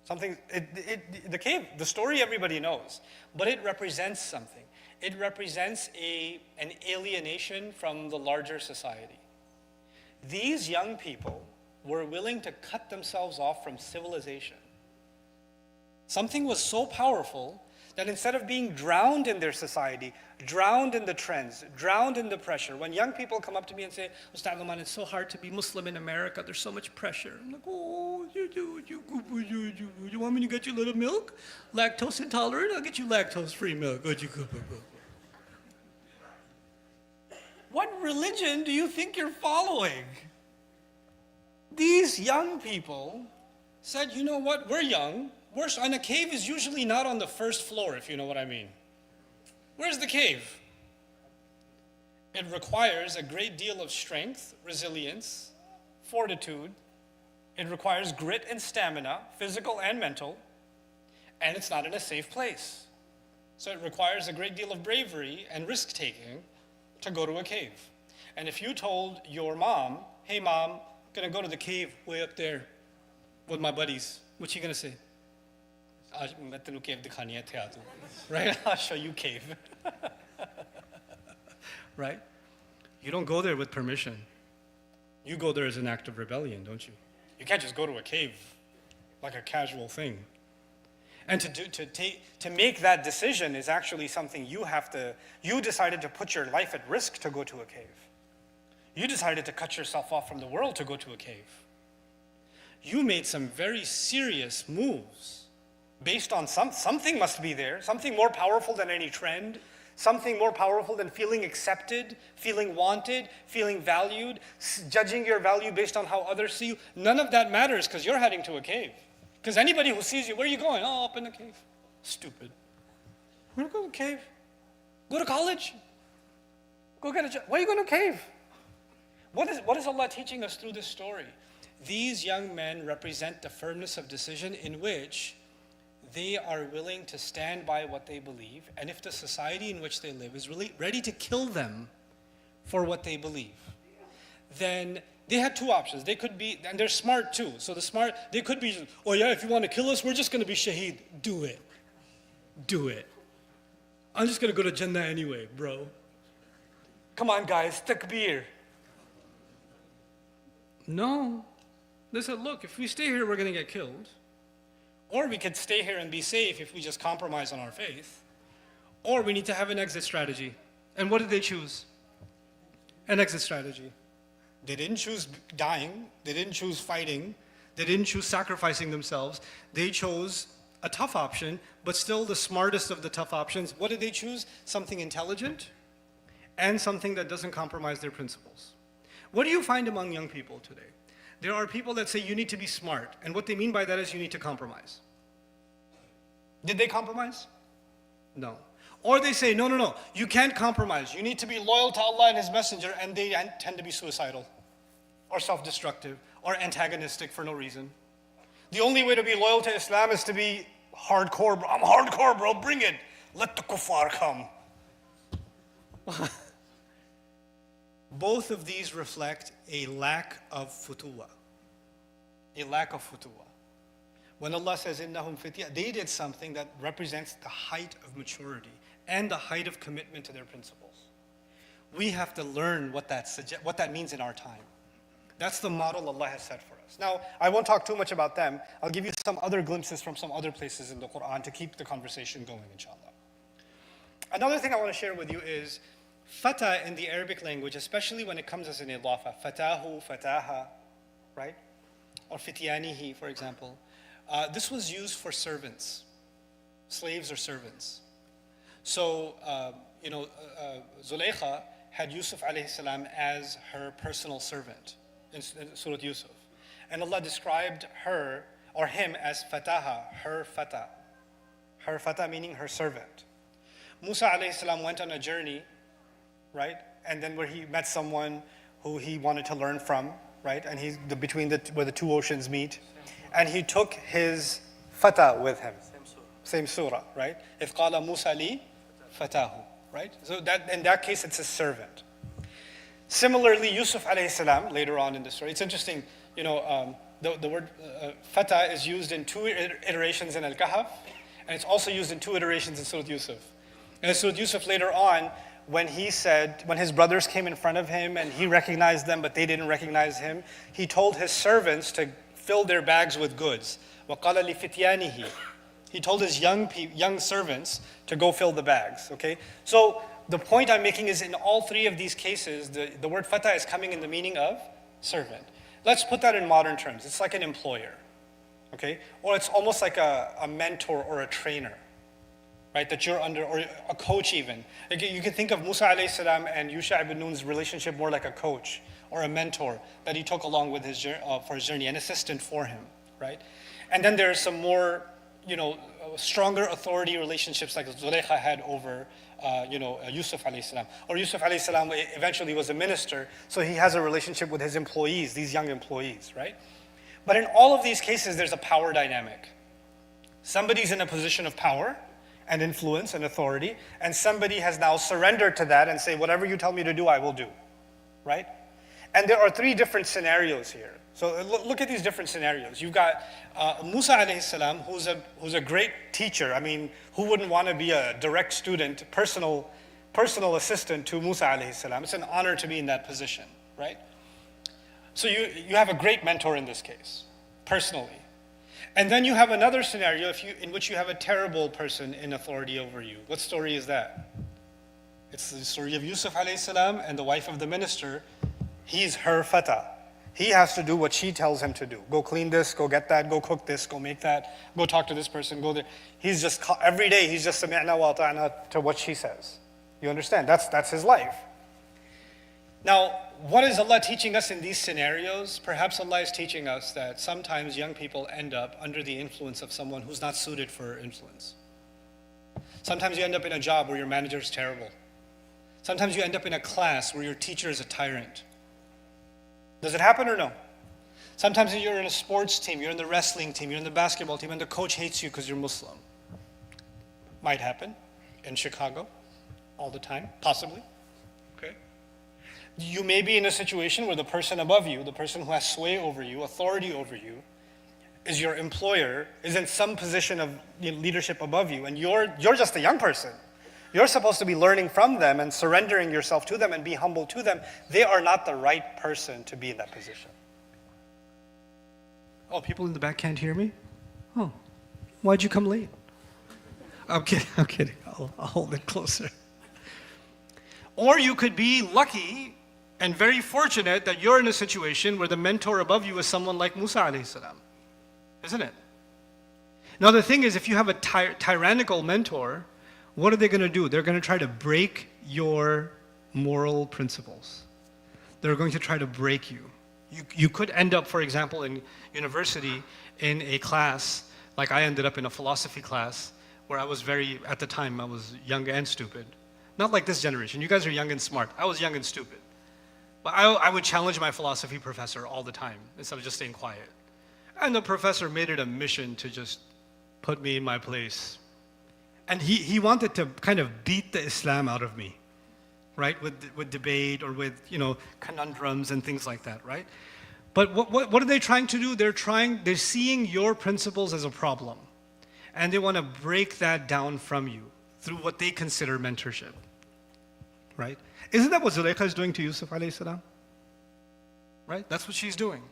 The cave, the story everybody knows, but it represents something. It represents an alienation from the larger society. These young people were willing to cut themselves off from civilization. Something was so powerful that instead of being drowned in their society, drowned in the trends, drowned in the pressure, when young people come up to me and say, Ustadh Nouman, it's so hard to be Muslim in America, there's so much pressure. I'm like, oh, you want me to get you a little milk? Lactose intolerant? I'll get you lactose-free milk. What religion do you think you're following? These young people said, you know what, we're young. And a cave is usually not on the first floor, if you know what I mean. Where's the cave? It requires a great deal of strength, resilience, fortitude. It requires grit and stamina, physical and mental. And it's not in a safe place. So it requires a great deal of bravery and risk-taking to go to a cave. And if you told your mom, hey mom, I'm gonna go to the cave way up there with my buddies, what's she gonna say? Right? I'll show you cave. right? You don't go there with permission. You go there as an act of rebellion, don't you? You can't just go to a cave like a casual thing. And to make that decision is actually something you decided to put your life at risk to go to a cave. You decided to cut yourself off from the world to go to a cave. You made some very serious moves based on something must be there, something more powerful than any trend, something more powerful than feeling accepted, feeling wanted, feeling valued, judging your value based on how others see you. None of that matters because you're heading to a cave. Because anybody who sees you, where are you going? Oh, up in the cave. Stupid. Where are you going to a cave? Go to college. Go get a job. Why are you going to a cave? What is Allah teaching us through this story? These young men represent the firmness of decision in which they are willing to stand by what they believe, and if the society in which they live is really ready to kill them for what they believe, then they had two options. They could be, and they're smart too, so they could be, oh yeah, if you want to kill us, we're just going to be shaheed. Do it. Do it. I'm just going to go to Jannah anyway, bro. Come on guys, takbir. No. They said, look, if we stay here, we're going to get killed. Or we could stay here and be safe if we just compromise on our faith. Or we need to have an exit strategy. And what did they choose? An exit strategy. They didn't choose dying. They didn't choose fighting. They didn't choose sacrificing themselves. They chose a tough option, but still the smartest of the tough options. What did they choose? Something intelligent and something that doesn't compromise their principles. What do you find among young people today? There are people that say you need to be smart, and what they mean by that is you need to compromise. Did they compromise? No. Or they say, no, you can't compromise. You need to be loyal to Allah and His Messenger, and they tend to be suicidal, or self-destructive, or antagonistic for no reason. The only way to be loyal to Islam is to be hardcore. I'm hardcore, bro, bring it. Let the kuffar come. Both of these reflect a lack of futuwa. A lack of futuwa. When Allah says, innahum fitya, they did something that represents the height of maturity and the height of commitment to their principles. We have to learn what that means in our time. That's the model Allah has set for us. Now, I won't talk too much about them. I'll give you some other glimpses from some other places in the Quran to keep the conversation going, inshallah. Another thing I want to share with you is fata in the Arabic language, especially when it comes as an idafa, fatahu, fataha, right? Or fityanihi, for example. This was used for servants, slaves or servants. So, Zulaykha had Yusuf alayhi salam as her personal servant in Surah Yusuf. And Allah described her or him as fataha, her fata. Her fata meaning her servant. Musa alayhi salam went on a journey, right? And then where he met someone who he wanted to learn from, right? And where the two oceans meet. And he took his fata with him. Same surah, right? إِذْ قَالَ مُوسَى لِي فَتَاهُ, right? So that in that case, it's a servant. Similarly, Yusuf alayhi salam, later on in the story, it's interesting, the word fata is used in two iterations in Al-Kahf, and it's also used in two iterations in Surah Yusuf. And in Surah Yusuf later on, when his brothers came in front of him and he recognized them, but they didn't recognize him, he told his servants to fill their bags with goods. وَقَالَ لِفِتْيَانِهِ. He told his young servants to go fill the bags, okay? So the point I'm making is in all three of these cases, the word fata is coming in the meaning of servant. Let's put that in modern terms. It's like an employer, okay? Or it's almost like a mentor or a trainer, right? That you're under, or a coach even. You can think of Musa alayhi salam and Yusha ibn Nun's relationship more like a coach or a mentor that he took along with his for his journey, an assistant for him, right? And then there's some more, stronger authority relationships like Zulaykha had over, Yusuf alayhi salam. Or Yusuf alayhi salam eventually was a minister, so he has a relationship with his employees, these young employees, right? But in all of these cases, there's a power dynamic. Somebody's in a position of power and influence and authority, and somebody has now surrendered to that and say, whatever you tell me to do, I will do, right? And there are three different scenarios here. So look at these different scenarios. You've got Musa alayhi salam, who's a great teacher. I mean, who wouldn't want to be a direct student, personal personal assistant to Musa alayhi salam. It's an honor to be in that position, right? So you have a great mentor in this case, personally. And then you have another scenario in which you have a terrible person in authority over you. What story is that? It's the story of Yusuf alayhi salam and the wife of the minister. He's her fata. He has to do what she tells him to do. Go clean this, go get that, go cook this, go make that, go talk to this person, go there. He's just, every day he's just sami'na wa ata'na to what she says. You understand? That's his life. Now, what is Allah teaching us in these scenarios? Perhaps Allah is teaching us that sometimes young people end up under the influence of someone who's not suited for influence. Sometimes you end up in a job where your manager is terrible. Sometimes you end up in a class where your teacher is a tyrant. Does it happen or no? Sometimes you're in a sports team, you're in the wrestling team, you're in the basketball team, and the coach hates you because you're Muslim. Might happen in Chicago all the time, possibly. Okay. You may be in a situation where the person above you, the person who has sway over you, authority over you, is your employer, is in some position of leadership above you, and you're just a young person. You're supposed to be learning from them and surrendering yourself to them and be humble to them. They are not the right person to be in that position. Oh, people in the back can't hear me? Oh, why'd you come late? I'm kidding. I'll hold it closer. Or you could be lucky and very fortunate that you're in a situation where the mentor above you is someone like Musa alayhi salam. Isn't it? Now the thing is, if you have a tyrannical mentor, what are they going to do? They're going to try to break your moral principles. They're going to try to break you. You could end up, for example, in university in a class, like I ended up in a philosophy class, where I was at the time, I was young and stupid. Not like this generation. You guys are young and smart. I was young and stupid. But I would challenge my philosophy professor all the time, instead of just staying quiet. And the professor made it a mission to just put me in my place. And he wanted to kind of beat the Islam out of me, right? With debate or with, conundrums and things like that, right? But what are they trying to do? They're seeing your principles as a problem. And they want to break that down from you through what they consider mentorship, right? Isn't that what Zulaykha is doing to Yusuf alayhi salam? Right? That's what she's doing.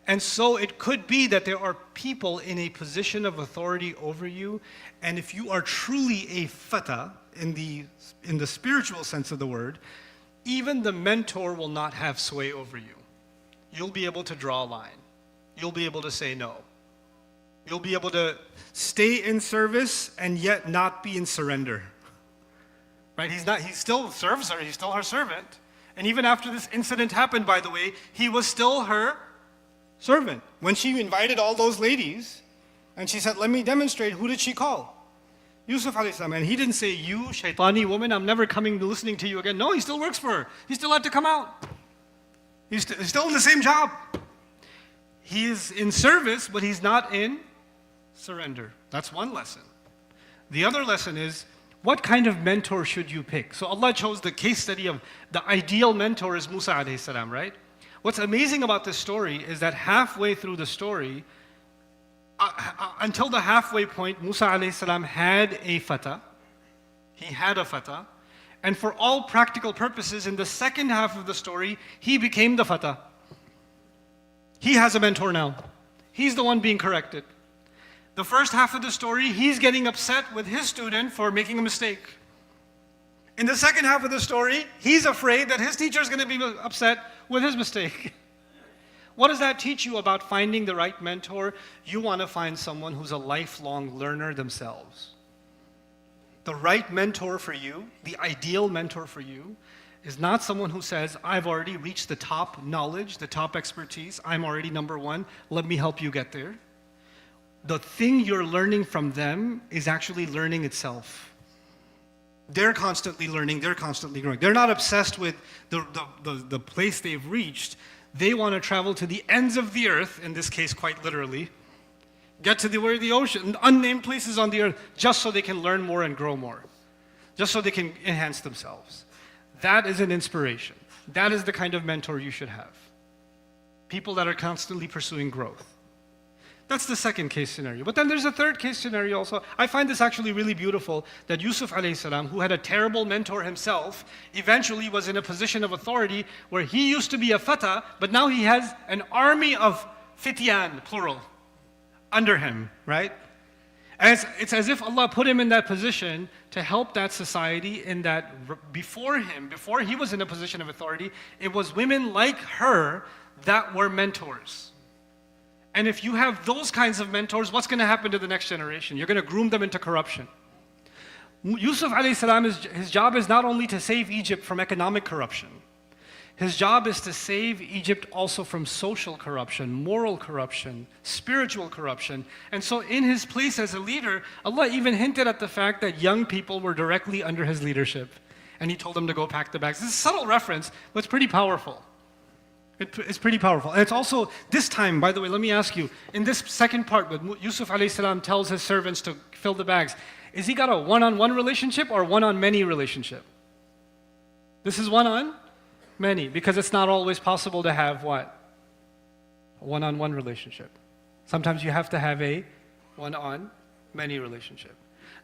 And so it could be that there are people in a position of authority over you, and if you are truly a fata, in the spiritual sense of the word, even the mentor will not have sway over you. You'll be able to draw a line. You'll be able to say no. You'll be able to stay in service and yet not be in surrender. Right? He still serves her, he's still her servant. And even after this incident happened, by the way, he was still her servant. When she invited all those ladies, and she said, let me demonstrate, who did she call? Yusuf alayhi salam. And he didn't say, you shaitani woman, I'm never coming to listening to you again. No, he still works for her. He still had to come out. He's still in the same job. He is in service, but he's not in surrender. That's one lesson. The other lesson is, what kind of mentor should you pick? So Allah chose the case study of the ideal mentor is Musa alayhi salam, right? What's amazing about this story is that halfway through the story, until the halfway point, Musa alayhi salam had a fata. He had a fata. And for all practical purposes, in the second half of the story, he became the fata. He has a mentor now. He's the one being corrected. The first half of the story, he's getting upset with his student for making a mistake. In the second half of the story, he's afraid that his teacher is going to be upset with his mistake. What does that teach you about finding the right mentor? You want to find someone who's a lifelong learner themselves. The right mentor for you, the ideal mentor for you, is not someone who says, I've already reached the top knowledge, the top expertise, I'm already number one, let me help you get there. The thing you're learning from them is actually learning itself. They're constantly learning, they're constantly growing. They're not obsessed with the place they've reached. They want to travel to the ends of the earth, in this case quite literally, get to where the ocean, unnamed places on the earth, just so they can learn more and grow more. Just so they can enhance themselves. That is an inspiration. That is the kind of mentor you should have. People that are constantly pursuing growth. That's the second case scenario. But then there's a third case scenario also. I find this actually really beautiful, that Yusuf alayhi salam, who had a terrible mentor himself, eventually was in a position of authority where he used to be a fata, but now he has an army of fityan, plural, under him, right? And it's as if Allah put him in that position to help that society, in that before he was in a position of authority, it was women like her that were mentors. And if you have those kinds of mentors, what's going to happen to the next generation? You're going to groom them into corruption. Yusuf alayhi salam, his job is not only to save Egypt from economic corruption. His job is to save Egypt also from social corruption, moral corruption, spiritual corruption. And so in his place as a leader, Allah even hinted at the fact that young people were directly under his leadership. And he told them to go pack the bags. This is a subtle reference, but it's pretty powerful. It's pretty powerful. And it's also, this time, by the way, let me ask you, in this second part, when Yusuf alayhi salam tells his servants to fill the bags, is he got a one-on-one relationship or one-on-many relationship? This is one-on-many, because it's not always possible to have what? A one-on-one relationship. Sometimes you have to have a one-on-many relationship.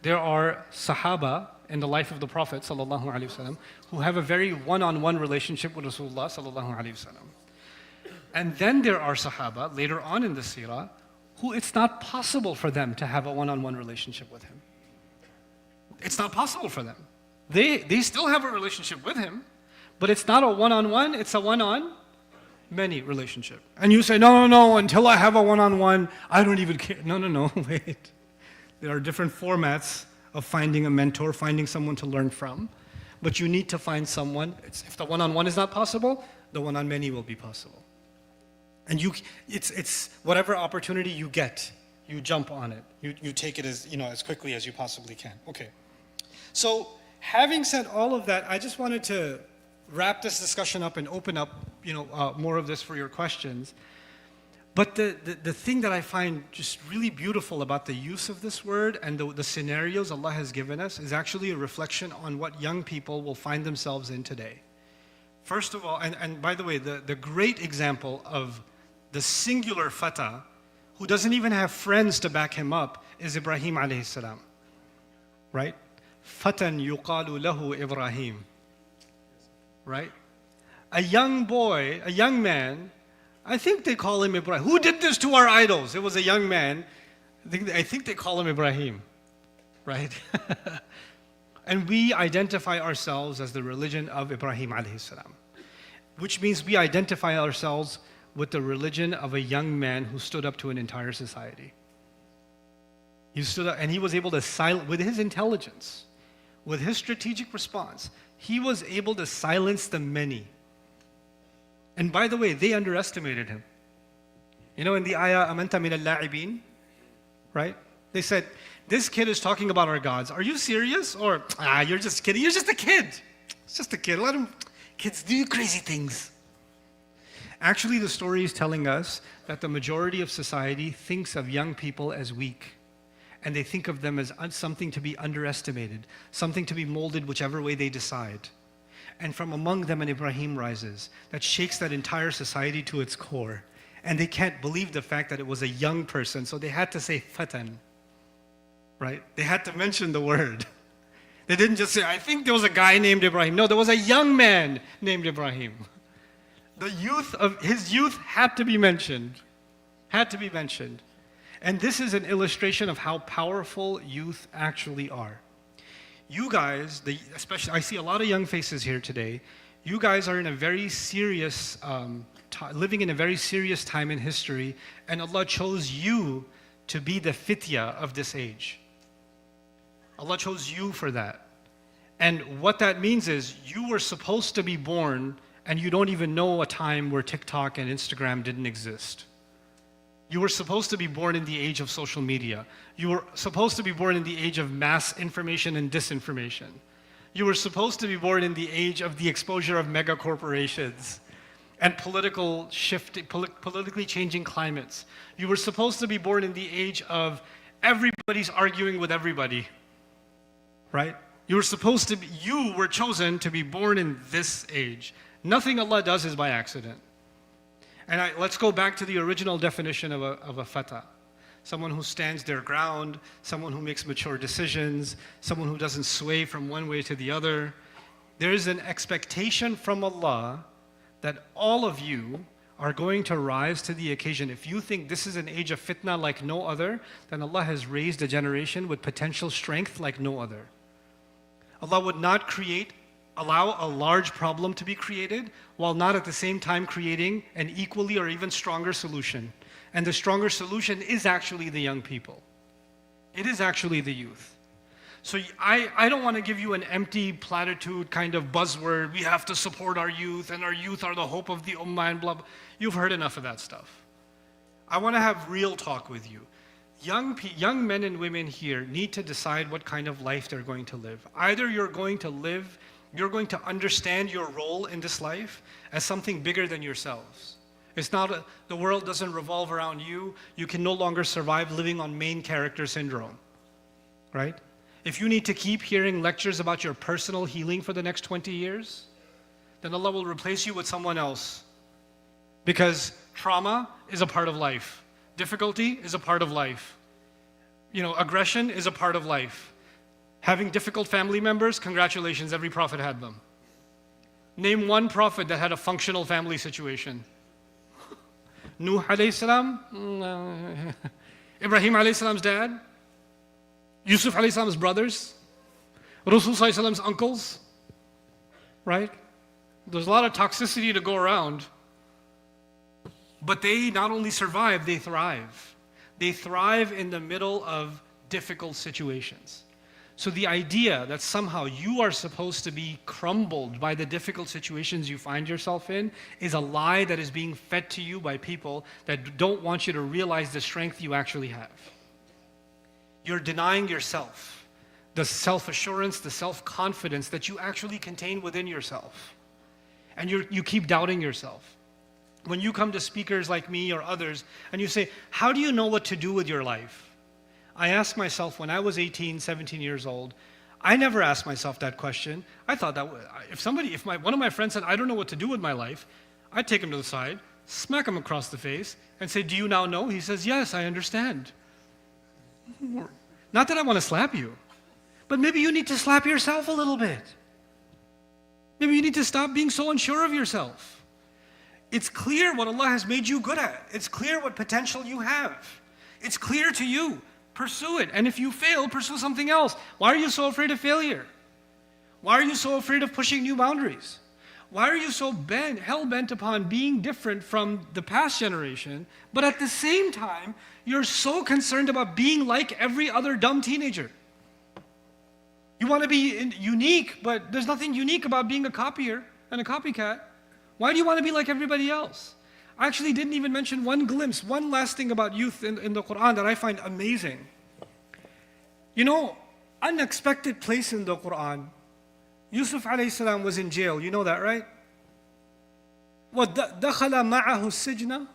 There are Sahaba in the life of the Prophet ﷺ who have a very one-on-one relationship with Rasulullah ﷺ. And then there are Sahaba later on in the seerah who it's not possible for them to have a one-on-one relationship with him. It's not possible for them. They still have a relationship with him, but it's not a one-on-one, it's a one-on-many relationship. And you say, no, until I have a one-on-one, I don't even care. No, wait. There are different formats of finding a mentor, finding someone to learn from. But you need to find someone. If the one-on-one is not possible, the one-on-many will be possible. And it's whatever opportunity you get, you jump on it. You take it as quickly as you possibly can. Okay. So having said all of that, I just wanted to wrap this discussion up and open up more of this for your questions. But the thing that I find just really beautiful about the use of this word and the scenarios Allah has given us is actually a reflection on what young people will find themselves in today. First of all, and by the way, the great example of the singular fata, who doesn't even have friends to back him up, is Ibrahim alayhi salam. Right? Fatan yuqalu lahu Ibrahim. Right? A young boy, a young man, I think they call him Ibrahim. Who did this to our idols? It was a young man. I think they call him Ibrahim, right? And we identify ourselves as the religion of Ibrahim alayhi salam, which means we identify ourselves with the religion of a young man who stood up to an entire society. He stood up and he was able to silence, with his intelligence, with his strategic response, he was able to silence the many. And by the way, they underestimated him. In the ayah, Amanta min al-la'ibin, right? They said, this kid is talking about our gods. Are you serious? Or, you're just kidding. You're just a kid. It's just a kid. Let him, kids do crazy things. Actually, the story is telling us that the majority of society thinks of young people as weak. And they think of them as something to be underestimated, something to be molded whichever way they decide. And from among them an Ibrahim rises that shakes that entire society to its core. And they can't believe the fact that it was a young person, so they had to say fatan, right? They had to mention the word. They didn't just say, I think there was a guy named Ibrahim. No, there was a young man named Ibrahim. His youth had to be mentioned. Had to be mentioned. And this is an illustration of how powerful youth actually are. You guys, especially, I see a lot of young faces here today. You guys are in a very serious, living in a very serious time in history, and Allah chose you to be the fitya of this age. Allah chose you for that. And what that means is you were supposed to be born, and you don't even know a time where TikTok and Instagram didn't exist. You were supposed to be born in the age of social media. You were supposed to be born in the age of mass information and disinformation. You were supposed to be born in the age of the exposure of mega corporations and politically changing climates. You were supposed to be born in the age of everybody's arguing with everybody, right? You were chosen to be born in this age. Nothing Allah does is by accident. And let's go back to the original definition of a fata. someone who stands their ground, someone who makes mature decisions, someone who doesn't sway from one way to the other. There is an expectation from Allah that all of you are going to rise to the occasion. If you think this is an age of fitna like no other, then Allah has raised a generation with potential strength like no other. Allah would not allow a large problem to be created while not at the same time creating an equally or even stronger solution. And the stronger solution is actually the young people. It is actually the youth. So I don't want to give you an empty platitude kind of buzzword, we have to support our youth and our youth are the hope of the ummah and blah, blah. You've heard enough of that stuff. I want to have real talk with you. Young men and women here need to decide what kind of life they're going to live. Either you're going to understand your role in this life as something bigger than yourselves. It's not, the world doesn't revolve around you. You can no longer survive living on main character syndrome, right? If you need to keep hearing lectures about your personal healing for the next 20 years, then Allah will replace you with someone else. Because trauma is a part of life. Difficulty is a part of life. Aggression is a part of life. Having difficult family members, congratulations, every prophet had them. Name one prophet that had a functional family situation. Nuh alayhi salam, Ibrahim alayhi salam's dad, Yusuf alayhi salam's brothers, Rasul sallallahu alayhi salam's uncles, right? There's a lot of toxicity to go around. But they not only survive, they thrive. They thrive in the middle of difficult situations. So the idea that somehow you are supposed to be crumbled by the difficult situations you find yourself in is a lie that is being fed to you by people that don't want you to realize the strength you actually have. You're denying yourself the self-assurance, the self-confidence that you actually contain within yourself. And you keep doubting yourself. When you come to speakers like me or others and you say, how do you know what to do with your life? I asked myself when I was 18, 17 years old, I never asked myself that question. I thought that if one of my friends said, I don't know what to do with my life, I'd take him to the side, smack him across the face and say, do you now know? He says, yes, I understand. Not that I want to slap you, but maybe you need to slap yourself a little bit. Maybe you need to stop being so unsure of yourself. It's clear what Allah has made you good at. It's clear what potential you have. It's clear to you. Pursue it. And if you fail, pursue something else. Why are you so afraid of failure? Why are you so afraid of pushing new boundaries? Why are you so hell-bent upon being different from the past generation, but at the same time, you're so concerned about being like every other dumb teenager? You want to be unique, but there's nothing unique about being a copier and a copycat. Why do you want to be like everybody else? I actually didn't even mention one glimpse, one last thing about youth in the Quran that I find amazing. Unexpected place in the Quran. Yusuf alayhi salam was in jail, you know that, right? وَدَخَلَ مَعَهُ السِّجْنَ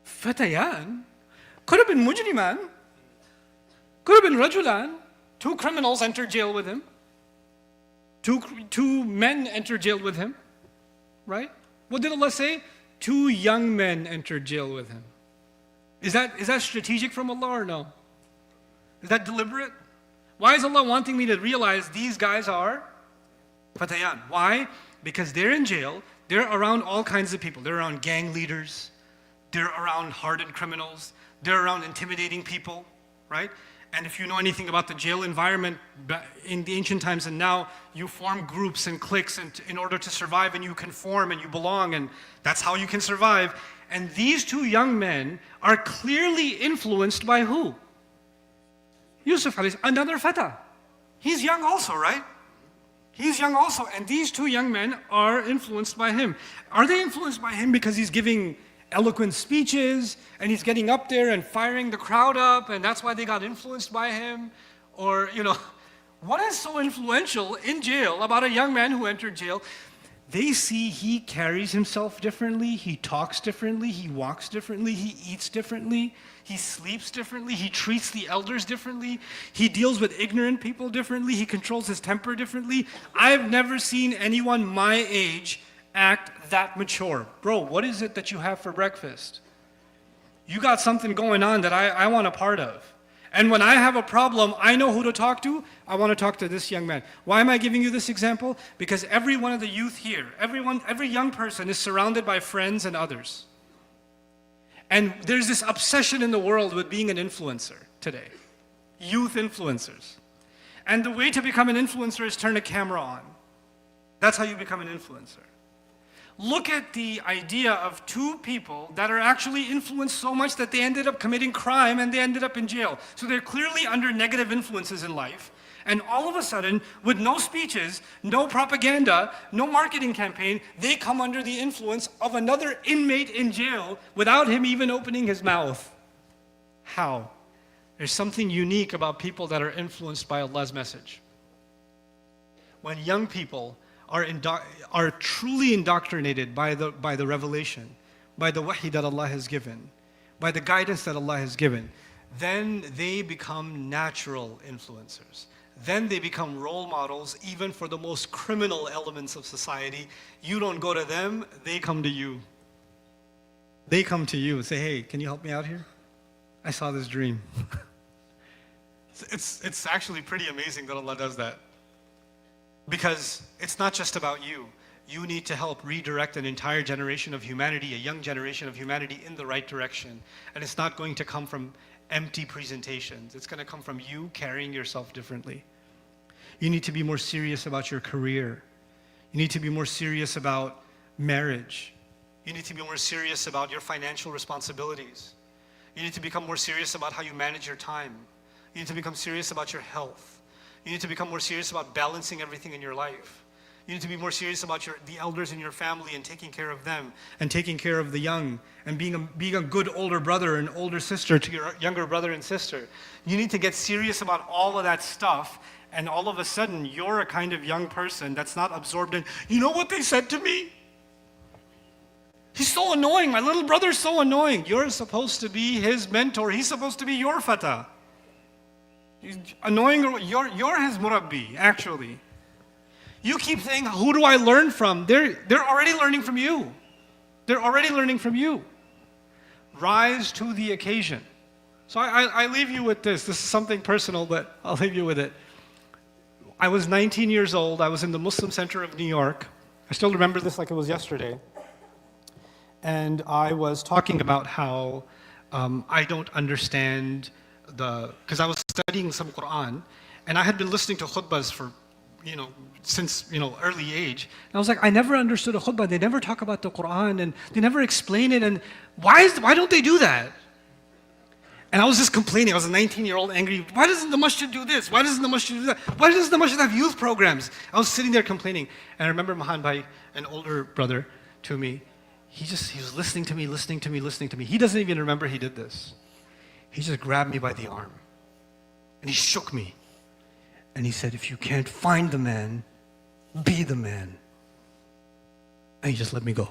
فَتَيَانِ. Could have been mujriman. Could have been rajulan. Two criminals entered jail with him. Two men entered jail with him. Right? What did Allah say? 2 young men entered jail with him. Is that strategic from Allah or no? Is that deliberate? Why is Allah wanting me to realize these guys are fatayan? Why? Because they're in jail, they're around all kinds of people. They're around gang leaders, they're around hardened criminals, they're around intimidating people, right? And if you know anything about the jail environment in the ancient times and now, you form groups and cliques in order to survive, and you conform and you belong, and that's how you can survive. And these 2 young men are clearly influenced by who? Yusuf, another fata. He's young also, right? He's young also, and these 2 young men are influenced by him. Are they influenced by him because he's giving eloquent speeches and he's getting up there and firing the crowd up and that's why they got influenced by him? Or, what is so influential in jail about a young man who entered jail? They see he carries himself differently, he talks differently, he walks differently, he eats differently, he sleeps differently, he treats the elders differently, he deals with ignorant people differently, he controls his temper differently. I've never seen anyone my age act that mature. Bro, what is it that you have for breakfast? You got something going on that I want a part of. And when I have a problem, I know who to talk to. I want to talk to this young man. Why am I giving you this example? Because every one of the youth here, every young person is surrounded by friends and others. And there's this obsession in the world with being an influencer today. Youth influencers. And the way to become an influencer is turn a camera on. That's how you become an influencer. Look at the idea of two people that are actually influenced so much that they ended up committing crime and they ended up in jail. So they're clearly under negative influences in life. And all of a sudden, with no speeches, no propaganda, no marketing campaign, they come under the influence of another inmate in jail without him even opening his mouth. How? There's something unique about people that are influenced by Allah's message. When young people are truly indoctrinated by the revelation, by the wahi that Allah has given, by the guidance that Allah has given, then they become natural influencers. Then they become role models even for the most criminal elements of society. You don't go to them, they come to you. They come to you and say, hey, can you help me out here? I saw this dream. It's actually pretty amazing that Allah does that. Because it's not just about you. You need to help redirect an entire generation of humanity, a young generation of humanity in the right direction. And it's not going to come from empty presentations. It's going to come from you carrying yourself differently. You need to be more serious about your career. You need to be more serious about marriage. You need to be more serious about your financial responsibilities. You need to become more serious about how you manage your time. You need to become serious about your health. You need to become more serious about balancing everything in your life. You need to be more serious about the elders in your family and taking care of them and taking care of the young and being a good older brother and older sister to your younger brother and sister. You need to get serious about all of that stuff, and all of a sudden you're a kind of young person that's not absorbed in, you know what they said to me? He's so annoying. My little brother's so annoying. You're supposed to be his mentor. He's supposed to be your fatah. Annoying, you're his murabbi, actually. You keep saying, who do I learn from? They're already learning from you. They're already learning from you. Rise to the occasion. So I leave you with this. This is something personal, but I'll leave you with it. I was 19 years old. I was in the Muslim Center of New York. I still remember this like it was yesterday. And I was talking about how I don't understand because I was studying some Quran, and I had been listening to khutbahs for, since, early age. And I was like, I never understood a khutbah. They never talk about the Quran, and they never explain it, and why don't they do that? And I was just complaining. I was a 19-year-old angry. Why doesn't the masjid do this? Why doesn't the masjid do that? Why doesn't the masjid have youth programs? I was sitting there complaining. And I remember Mahan Bhai, an older brother to me, he was listening to me. He doesn't even remember he did this. He just grabbed me by the arm and he shook me and he said, if you can't find the man, be the man. And he just let me go.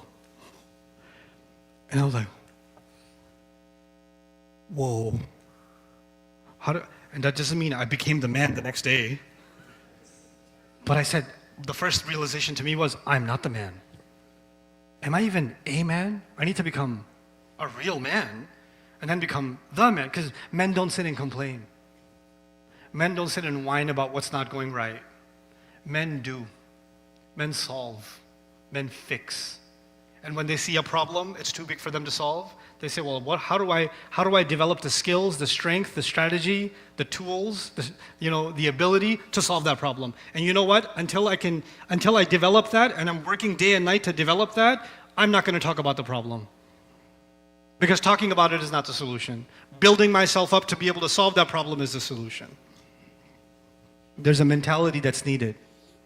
And I was like, whoa. And that doesn't mean I became the man the next day. But I said, the first realization to me was, I'm not the man. Am I even a man? I need to become a real man. And then become the man, because men don't sit and complain. Men don't sit and whine about what's not going right. Men do. Men solve. Men fix. And when they see a problem, it's too big for them to solve. They say, well, how do I develop the skills, the strength, the strategy, the tools, the ability to solve that problem? And you know what? Until I develop that, and I'm working day and night to develop that, I'm not going to talk about the problem. Because talking about it is not the solution. Building myself up to be able to solve that problem is the solution. There's a mentality that's needed.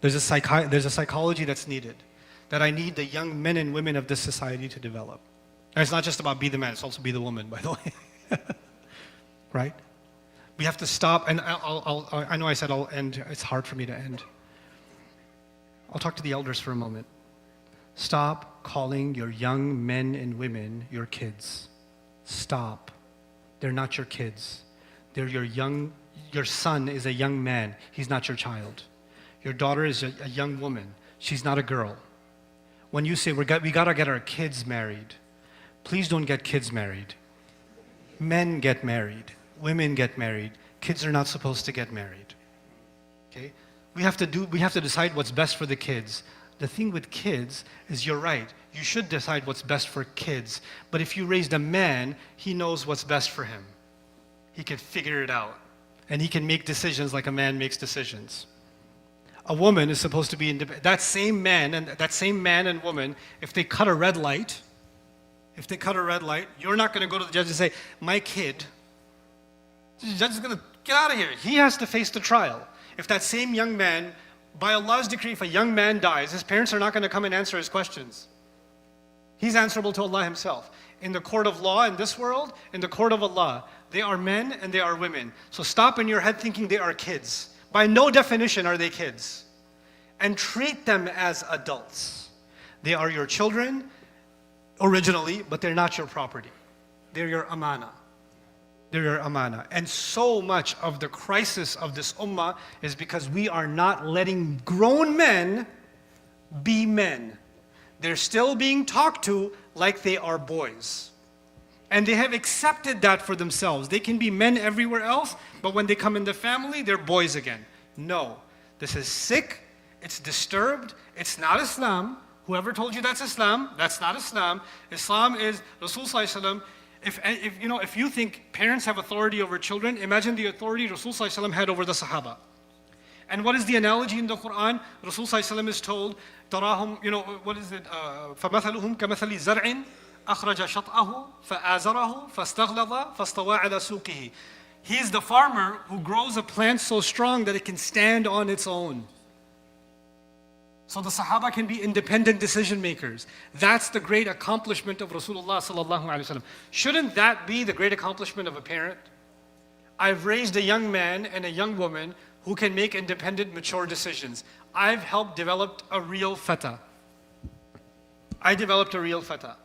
There's a psychology that's needed. That I need the young men and women of this society to develop. And it's not just about be the man, it's also be the woman, by the way. Right? We have to stop, and I know I said I'll end. It's hard for me to end. I'll talk to the elders for a moment. Stop calling your young men and women your kids. Stop. They're not your kids. They're your son is a young man. He's not your child. Your daughter is a young woman. She's not a girl. When you say we gotta get our kids married, please don't get kids married. Men get married, women get married, kids are not supposed to get married. Okay? We have to decide what's best for the kids. The thing with kids is, you're right, you should decide what's best for kids. But if you raised a man, he knows what's best for him. He can figure it out. And he can make decisions like a man makes decisions. A woman is supposed to be independent. That same man and woman, if they cut a red light, you're not going to go to the judge and say, my kid, the judge is going to get out of here. He has to face the trial. If that same young man, by Allah's decree, if a young man dies, his parents are not going to come and answer his questions. He's answerable to Allah Himself. In the court of law in this world, in the court of Allah, they are men and they are women. So stop in your head thinking they are kids. By no definition are they kids. And treat them as adults. They are your children originally, but they're not your property. They're your amana. They're your amana. And so much of the crisis of this ummah is because we are not letting grown men be men. They're still being talked to like they are boys. And they have accepted that for themselves. They can be men everywhere else, but when they come in the family, they're boys again. No, this is sick, it's disturbed, it's not Islam. Whoever told you that's Islam, that's not Islam. Islam is Rasul Sallallahu Alaihi Wasallam. If you think parents have authority over children, imagine the authority Rasul Sallallahu Alaihi Wasallam had over the Sahaba. And what is the analogy in the Quran? Rasul Sallallahu Alaihi Wasallam is told, Tarahum, what is it? فَمَثَلُهُمْ كَمَثَلِ زَرْعٍ أَخْرَجَ شَطْأَهُ فَآزَرَهُ فَاسْتَغْلَظَ فَاسْتَوَى عَلَى سُوقِهِ. He is the farmer who grows a plant so strong that it can stand on its own. So the Sahaba can be independent decision makers. That's the great accomplishment of Rasulullah sallallahu alaihi wasallam. Shouldn't that be the great accomplishment of a parent? I've raised a young man and a young woman who can make independent, mature decisions. I've helped develop a real fata. I developed a real fata.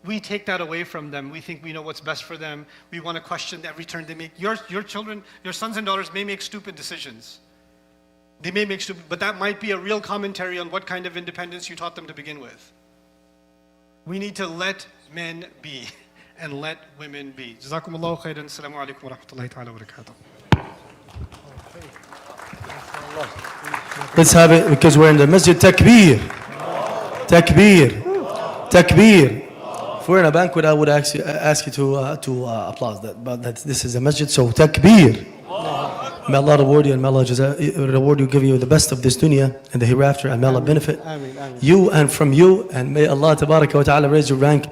We take that away from them. We think we know what's best for them. We want to question every turn they make. Your children, your sons and daughters may make stupid decisions. They may make stupid, but that might be a real commentary on what kind of independence you taught them to begin with. We need to let men be and let women be. Jazakumullahu khairan. Assalamu alaikum wa rahmatullahi ta'ala wa barakatuh. Let's have it because we're in the masjid. Takbir. Takbir. Takbir. If we're in a banquet, I would ask you to applaud that. But this is a masjid, so takbir. May Allah reward you and may Allah reward you, give you the best of this dunya and the hereafter, and may Allah benefit you and from you, and may Allah tabaraka wa ta'ala raise your rank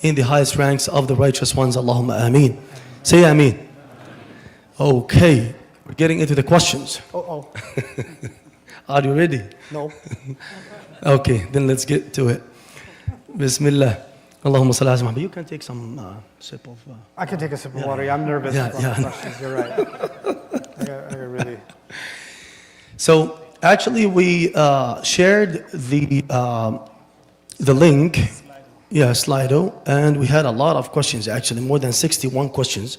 in the highest ranks of the righteous ones. Allahumma ameen. Say ameen. Okay, we're getting into the questions. Are you ready? No. Okay, then let's get to it. Bismillah. Allahumma salli ala Muhammad. You can take some sip of... I can take a sip of water. I'm nervous about the questions. You're right. I really... So actually we shared the link, Slido, and we had a lot of questions, actually more than 61 questions.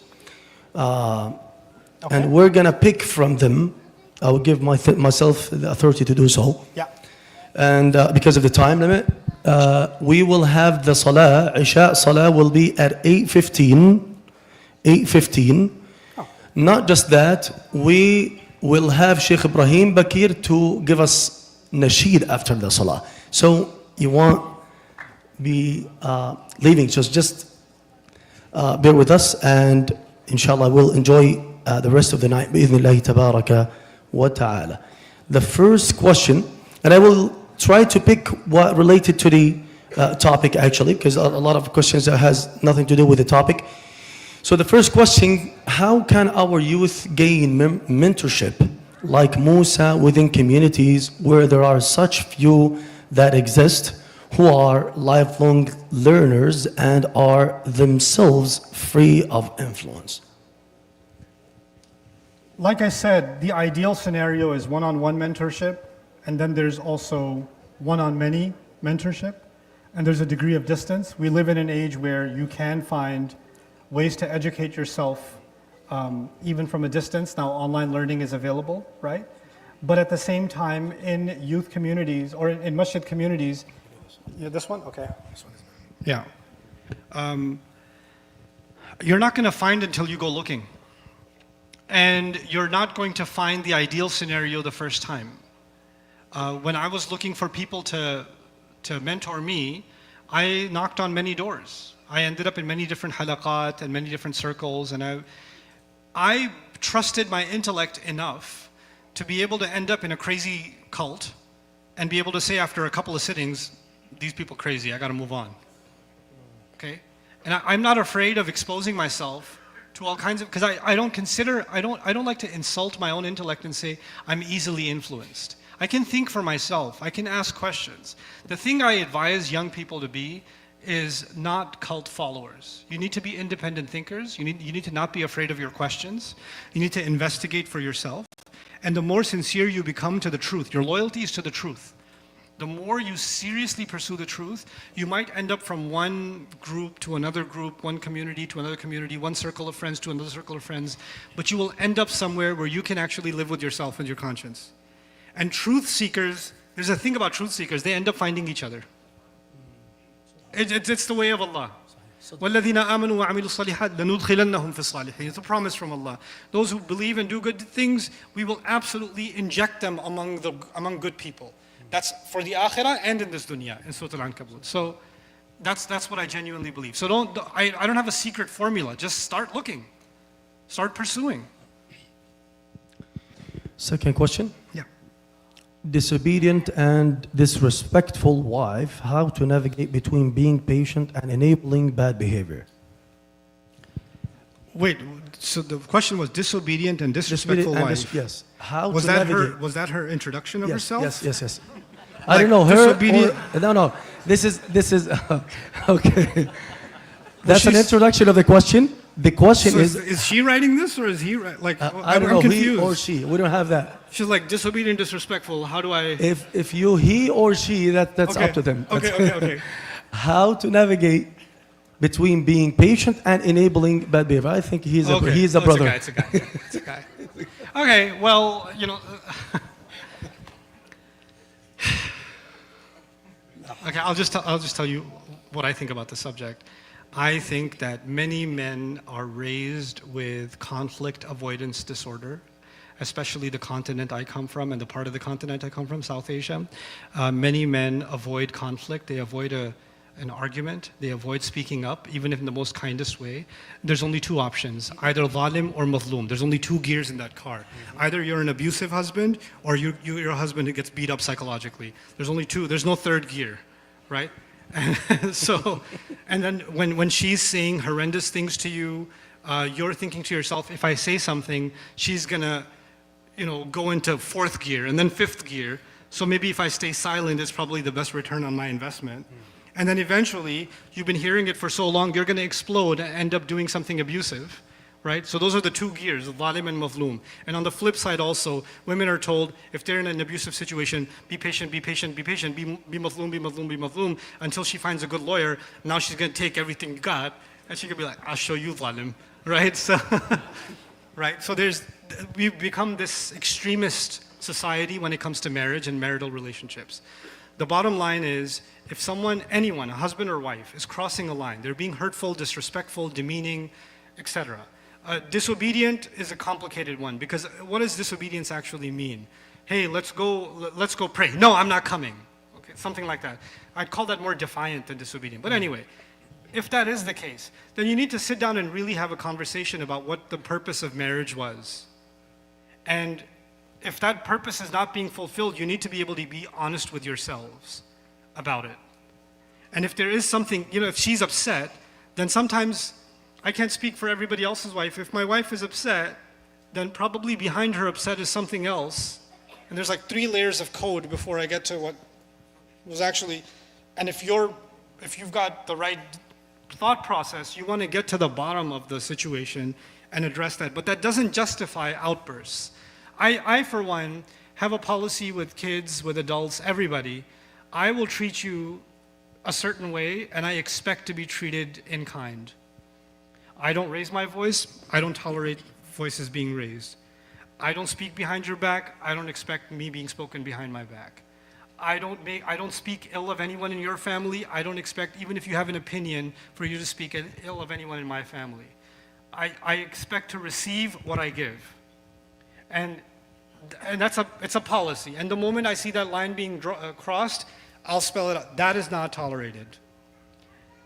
And we're going to pick from them. I will give myself the authority to do so. Yeah. And because of the time limit, we will have the Salah, Isha Salah will be at 8:15. 8:15. Oh. Not just that, we will have Shaykh Ibrahim Bakir to give us nasheed after the Salah. So you won't be leaving, just bear with us, and inshallah we'll enjoy the rest of the night bi'idhnillahi tabaraka wa ta'ala. The first question, and I will try to pick what related to the topic actually, because a lot of questions that has nothing to do with the topic. So the first question, how can our youth gain mentorship like Musa within communities where there are such few that exist who are lifelong learners and are themselves free of influence? Like I said, the ideal scenario is one-on-one mentorship, and then there's also one-on-many mentorship, and there's a degree of distance. We live in an age where you can find ways to educate yourself even from a distance. Now online learning is available, right? But at the same time, in youth communities or in masjid communities, this one? Okay. This one is... Yeah. you're not going to find until you go looking. And you're not going to find the ideal scenario the first time. When I was looking for people to mentor me, I knocked on many doors. I ended up in many different halaqat and many different circles, and I trusted my intellect enough to be able to end up in a crazy cult and be able to say after a couple of sittings, these people crazy, I gotta move on. Okay? And I'm not afraid of exposing myself to all kinds of, because I don't like to insult my own intellect and say I'm easily influenced. I can think for myself, I can ask questions. The thing I advise young people to be is not cult followers. You need to be independent thinkers. You need to not be afraid of your questions. You need to investigate for yourself. And the more sincere you become to the truth, your loyalty is to the truth. The more you seriously pursue the truth, you might end up from one group to another group, one community to another community, one circle of friends to another circle of friends, but you will end up somewhere where you can actually live with yourself and your conscience. And truth seekers, there's a thing about truth seekers, they end up finding each other. It's the way of Allah. وَالَّذِينَ آمَنُوا وَعَمِلُوا الصَّالِحَاتِ لَنُدْخِلَنَّهُم فِي الصَّالِحِينَ. It's a promise from Allah. Those who believe and do good things, we will absolutely inject them among good people. That's for the akhirah and in this dunya, in Surah Al-Ankabut. So that's what I genuinely believe. So I don't have a secret formula. Just start looking. Start pursuing. Second question. Yeah. Disobedient and disrespectful wife, how to navigate between being patient and enabling bad behavior? Wait, so the question was disobedient and disrespectful wife. Yes. How Was to that navigate? was that her introduction of Yes, herself? yes. I don't know, her disobedient- or, no. This is okay. That's an she's- introduction of the question. The question So is she writing this or is he like? I don't I'm know, confused. he or she. We don't have that. She's like disobedient, disrespectful. How do I? If you he or she, that's Okay. up to them. Okay. How to navigate between being patient and enabling bad behavior? I think he's a brother. It's a guy. It's a guy. Okay. Well, Okay, I'll just tell you what I think about the subject. I think that many men are raised with conflict avoidance disorder, especially the continent I come from and the part of the continent I come from, South Asia. Many men avoid conflict. They avoid an argument. They avoid speaking up, even if in the most kindest way. There's only two options, either zalim or mazloom. There's only two gears in that car. Either you're an abusive husband or you're a husband who gets beat up psychologically. There's only two. There's no third gear, right? And then when she's saying horrendous things to you, you're thinking to yourself, if I say something, she's gonna, go into fourth gear and then fifth gear. So maybe if I stay silent, it's probably the best return on my investment. And then eventually, you've been hearing it for so long, you're gonna explode and end up doing something abusive, right? So those are the two gears, zalim and mazloom. And on the flip side also, women are told, if they're in an abusive situation, be patient, be patient, be patient, be mazloom, be mazloom, be mazloom, until she finds a good lawyer. Now she's gonna take everything you got, and she could be like, I'll show you zalim, right? So, right? So we've become this extremist society when it comes to marriage and marital relationships. The bottom line is, if anyone, a husband or wife, is crossing a line, they're being hurtful, disrespectful, demeaning, etc. Disobedient is a complicated one, because what does disobedience actually mean? Hey, let's go pray. No, I'm not coming. Okay, something like that. I'd call that more defiant than disobedient. But anyway, if that is the case, then you need to sit down and really have a conversation about what the purpose of marriage was. And if that purpose is not being fulfilled, you need to be able to be honest with yourselves about it. And if there is something, if she's upset, then sometimes, I can't speak for everybody else's wife. If my wife is upset, then probably behind her upset is something else. And there's like 3 layers of code before I get to what was actually, and if you've got the right thought process, you want to get to the bottom of the situation and address that. But that doesn't justify outbursts. I for one, have a policy with kids, with adults, everybody. I will treat you a certain way, and I expect to be treated in kind. I don't raise my voice. I don't tolerate voices being raised. I don't speak behind your back. I don't expect me being spoken behind my back. I don't speak ill of anyone in your family. I don't expect, even if you have an opinion, for you to speak ill of anyone in my family. I expect to receive what I give. And it's a policy. And the moment I see that line being crossed, I'll spell it out. That is not tolerated.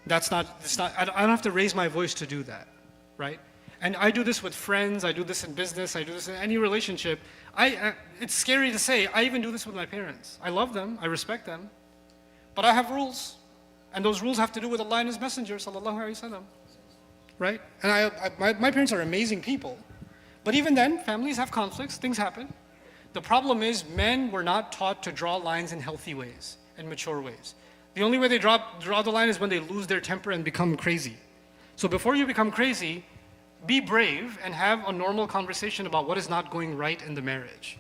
It's not, I don't have to raise my voice to do that, right? And I do this with friends, I do this in business, I do this in any relationship. It's scary to say, I even do this with my parents. I love them, I respect them, but I have rules. And those rules have to do with Allah and His Messenger, sallallahu alaihi wasallam, right? And my parents are amazing people. But even then, families have conflicts, things happen. The problem is men were not taught to draw lines in healthy ways, in mature ways. The only way they draw the line is when they lose their temper and become crazy. So before you become crazy, be brave and have a normal conversation about what is not going right in the marriage.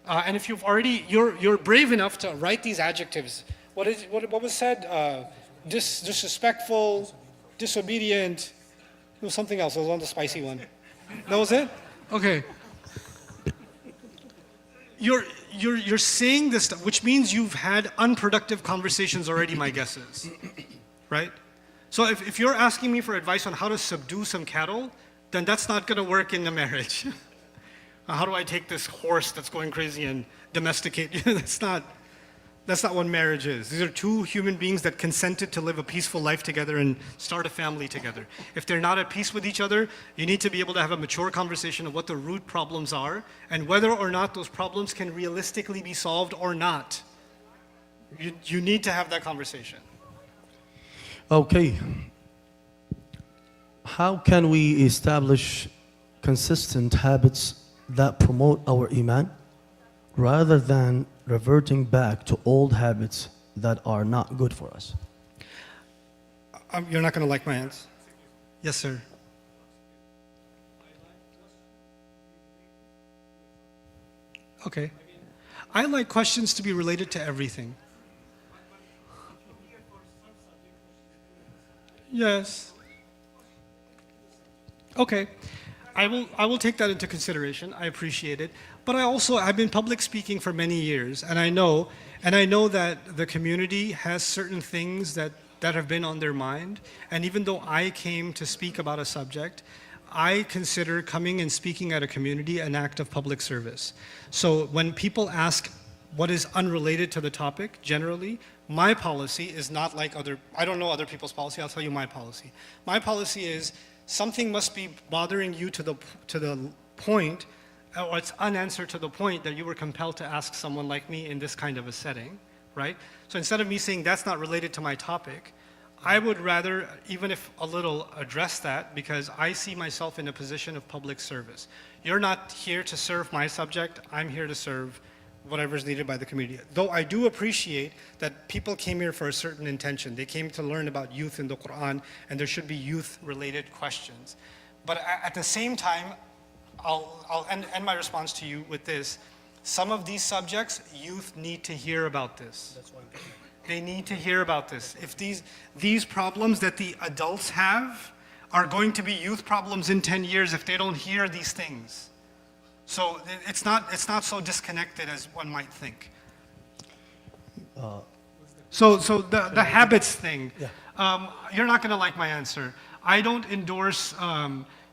And if you're brave enough to write these adjectives. What was said? Disrespectful, disobedient. It was something else. It was on the spicy one. That was it? Okay. You're saying this stuff, which means you've had unproductive conversations already, my guess is, right? So if you're asking me for advice on how to subdue some cattle, then that's not going to work in a marriage. How do I take this horse that's going crazy and domesticate? That's not what marriage is. These are two human beings that consented to live a peaceful life together and start a family together. If they're not at peace with each other, you need to be able to have a mature conversation of what the root problems are and whether or not those problems can realistically be solved or not. You need to have that conversation. Okay. How can we establish consistent habits that promote our iman rather than reverting back to old habits that are not good for us? You're not going to like my answer. Yes, sir. Okay. I like questions to be related to everything. Yes. Okay. I will take that into consideration. I appreciate it. But I've been public speaking for many years, and I know that the community has certain things that have been on their mind. And even though I came to speak about a subject, I consider coming and speaking at a community an act of public service. So when people ask what is unrelated to the topic, generally, my policy is not like I don't know other people's policy, I'll tell you my policy. My policy is something must be bothering you to the point, or it's unanswered to the point that you were compelled to ask someone like me in this kind of a setting, right? So instead of me saying that's not related to my topic, I would rather, even if a little, address that because I see myself in a position of public service. You're not here to serve my subject, I'm here to serve whatever is needed by the community. Though I do appreciate that people came here for a certain intention. They came to learn about youth in the Quran, and there should be youth-related questions. But at the same time, I'll end my response to you with this. Some of these subjects, youth need to hear about this. That's why they need to hear about this. If these problems that the adults have are going to be youth problems in 10 years if they don't hear these things. So it's not so disconnected as one might think. So the habits thing, you're not going to like my answer. I don't endorse,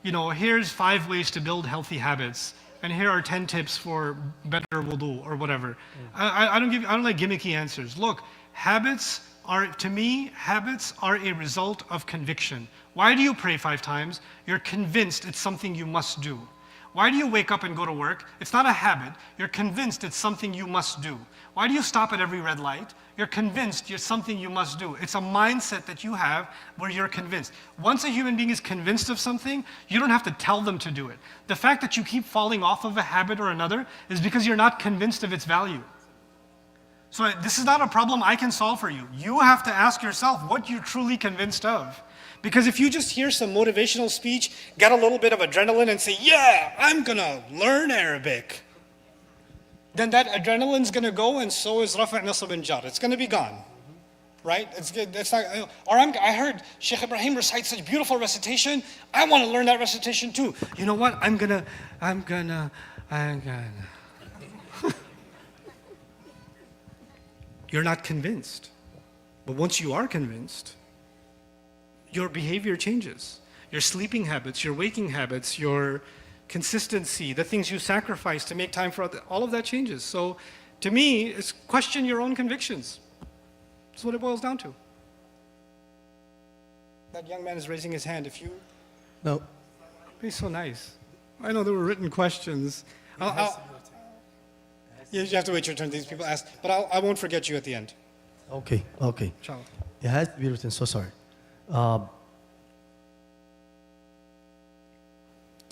here's 5 ways to build healthy habits, and here are 10 tips for better wudu or whatever. I don't like gimmicky answers. Look, habits are a result of conviction. Why do you pray 5 times? You're convinced it's something you must do. Why do you wake up and go to work? It's not a habit. You're convinced it's something you must do. Why do you stop at every red light? You're convinced it's something you must do. It's a mindset that you have where you're convinced. Once a human being is convinced of something, you don't have to tell them to do it. The fact that you keep falling off of a habit or another is because you're not convinced of its value. So this is not a problem I can solve for you. You have to ask yourself what you're truly convinced of. Because if you just hear some motivational speech, get a little bit of adrenaline and say, yeah, I'm gonna learn Arabic, then that adrenaline's gonna go and so is Rafa' Nasab and Jar. It's gonna be gone, right? It's not, or I heard Shaykh Ibrahim recite such beautiful recitation, I wanna learn that recitation too. You know what, I'm gonna. You're not convinced. But once you are convinced, your behavior changes. your sleeping habits, your waking habits, your consistency, the things you sacrifice to make time for all of that changes. So to me, it's question your own convictions. That's what it boils down to. That young man is raising his hand. If you... No. Be so nice. I know there were written questions. You have to wait your turn. These people ask, but I won't forget you at the end. Okay, okay. Inshallah. It has to be written, so sorry.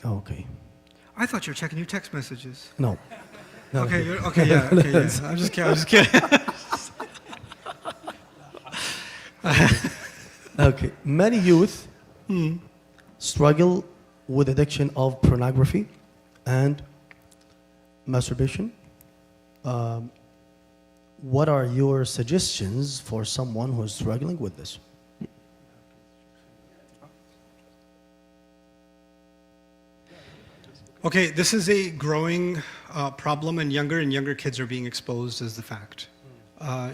Okay. I thought you were checking your text messages. No. No. Okay, yeah. I'm just kidding. Okay. Many youth struggle with addiction of pornography and masturbation. What are your suggestions for someone who is struggling with this? Okay, this is a growing problem, and younger kids are being exposed as the fact.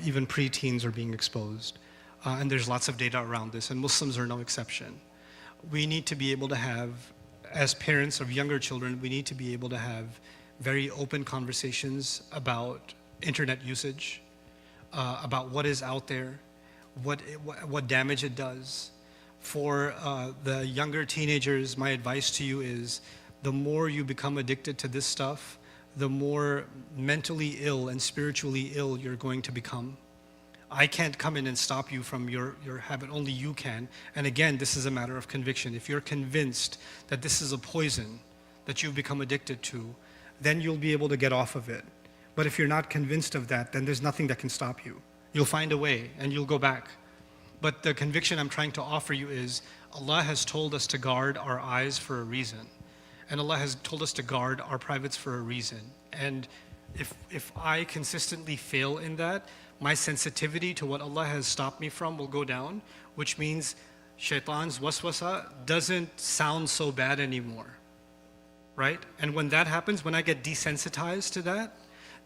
Even preteens are being exposed. And there's lots of data around this, and Muslims are no exception. We need to be able to have, as parents of younger children, we need to be able to have very open conversations about internet usage, about what is out there, what damage it does. For the younger teenagers, my advice to you is, the more you become addicted to this stuff, the more mentally ill and spiritually ill you're going to become. I can't come in and stop you from your habit, only you can. And again, this is a matter of conviction. If you're convinced that this is a poison that you've become addicted to, then you'll be able to get off of it. But if you're not convinced of that, then there's nothing that can stop you. You'll find a way and you'll go back. But the conviction I'm trying to offer you is, Allah has told us to guard our eyes for a reason. And Allah has told us to guard our privates for a reason. And if I consistently fail in that, my sensitivity to what Allah has stopped me from will go down, which means shaitan's waswasa doesn't sound so bad anymore, right? And when that happens, when I get desensitized to that,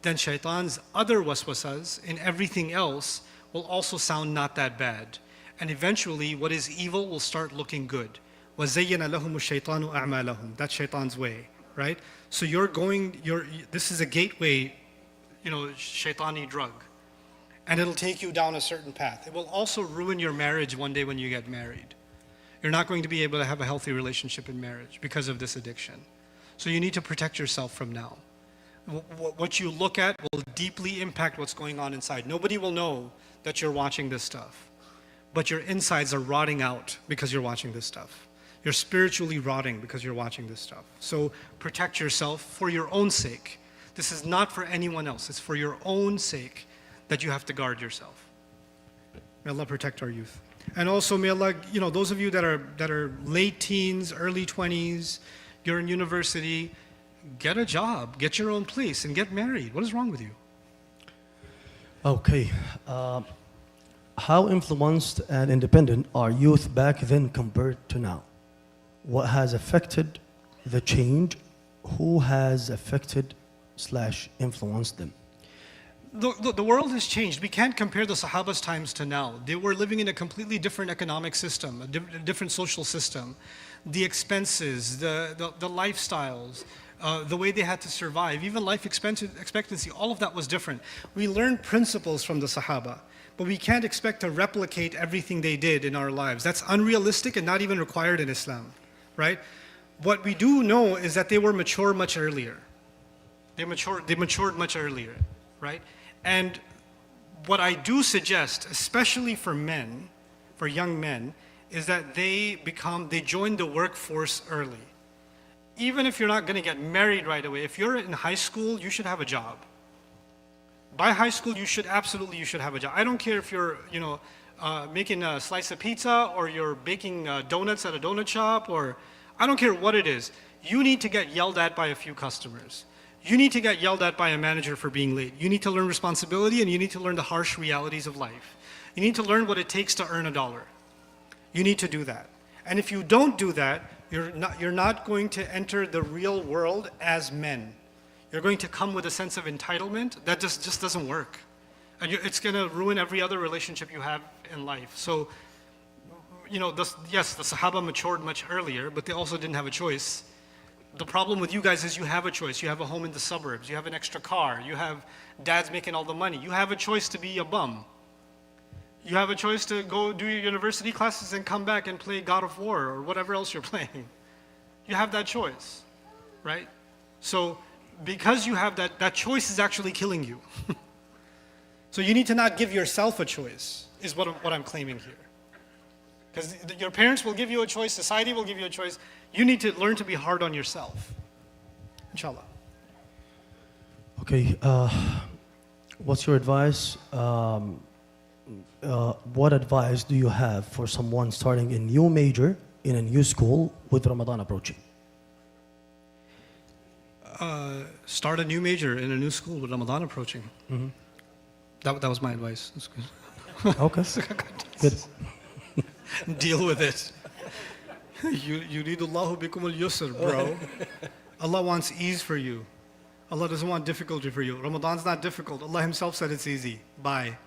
then shaitan's other waswasas in everything else will also sound not that bad. And eventually, what is evil will start looking good. وَزَيَّنَ لَهُمُ الشَّيْطَانُ أَعْمَالَهُم. That's shaitan's way, right? So this is a gateway, shaitani drug. And it'll take you down a certain path. It will also ruin your marriage one day when you get married. You're not going to be able to have a healthy relationship in marriage because of this addiction. So you need to protect yourself from now. What you look at will deeply impact what's going on inside. Nobody will know that you're watching this stuff. But your insides are rotting out because you're watching this stuff. You're spiritually rotting because you're watching this stuff. So protect yourself for your own sake. This is not for anyone else. It's for your own sake that you have to guard yourself. May Allah protect our youth. And also may Allah, those of you that are late teens, early 20s, you're in university, get a job, get your own place, and get married. What is wrong with you? Okay. How influenced and independent are youth back then compared to now? What has affected the change? Who has affected / influenced them? The world has changed. We can't compare the Sahaba's times to now. They were living in a completely different economic system, a different social system. The expenses, the lifestyles, the way they had to survive, even life expectancy, all of that was different. We learned principles from the Sahaba, but we can't expect to replicate everything they did in our lives. That's unrealistic and not even required in Islam, right? What we do know is that they were mature much earlier. They matured much earlier, right? And what I do suggest, especially for men, for young men, is that they join the workforce early. Even if you're not going to get married right away, if you're in high school, you should have a job. By high school, you should have a job. I don't care if you're, making a slice of pizza or you're baking donuts at a donut shop, or I don't care what it is. You need to get yelled at by a few customers. You need to get yelled at by a manager for being late. You need to learn responsibility, and you need to learn the harsh realities of life. You need to learn what it takes to earn $1. You need to do that. And if you don't do that, you're not going to enter the real world as men. You're going to come with a sense of entitlement that just doesn't work. And it's going to ruin every other relationship you have in life. So yes, the Sahaba matured much earlier, but they also didn't have a choice. The problem with you guys is you have a choice. You have a home in the suburbs. You have an extra car. You have dads making all the money. You have a choice to be a bum. You have a choice to go do your university classes and come back and play God of War or whatever else you're playing. You have that choice, right? So because you have that choice is actually killing you. So you need to not give yourself a choice, is what I'm claiming here. Because your parents will give you a choice, society will give you a choice. You need to learn to be hard on yourself. Inshallah. Okay, what's your advice? What advice do you have for someone starting a new major in a new school with Ramadan approaching? Start a new major in a new school with Ramadan approaching. Mm-hmm. That was my advice. That's good. Okay, good. Deal with it. Yuridullahu bikum al-yusr, bro. Allah wants ease for you. Allah doesn't want difficulty for you. Ramadan's not difficult. Allah Himself said it's easy. Bye.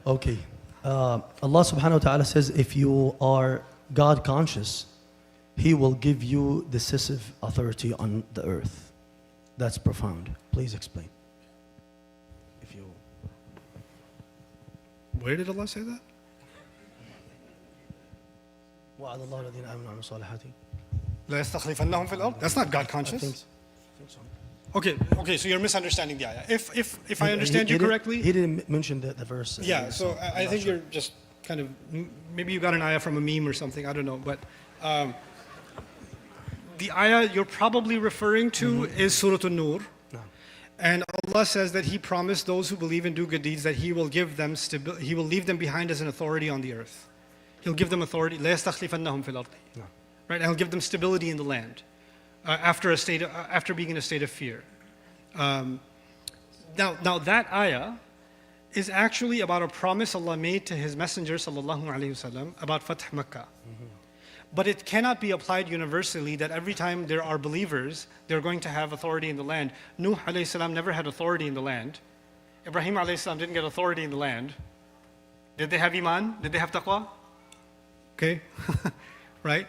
Okay. Allah subhanahu wa ta'ala says if you are God conscious, He will give you decisive authority on the earth. That's profound. Please explain. If you. Where did Allah say that? وعد الله الذين آمنوا وعملوا الصالحات. لا يستخلفنهم في الأرض. That's not God conscious. I think so. Okay, so you're misunderstanding the ayah. If I understand you correctly, he didn't mention the verse. Yeah, so I think you're just kind of, maybe you got an ayah from a meme or something, I don't know, but the ayah you're probably referring to is Surah An-Nur. No. And Allah says that He promised those who believe and do good deeds that He will give them He will leave them behind as an authority on the earth. He'll give them authority. لا يستخلفنهم في الأرض. No. Right, and He'll give them stability in the land after being in a state of fear. Now that ayah is actually about a promise Allah made to His Messenger sallallahu alaihi wasallam about Fath Makkah. But it cannot be applied universally that every time there are believers, they're going to have authority in the land. Nuh alayhi salam never had authority in the land. Ibrahim alayhi salam didn't get authority in the land. Did they have iman? Did they have taqwa? Okay, right?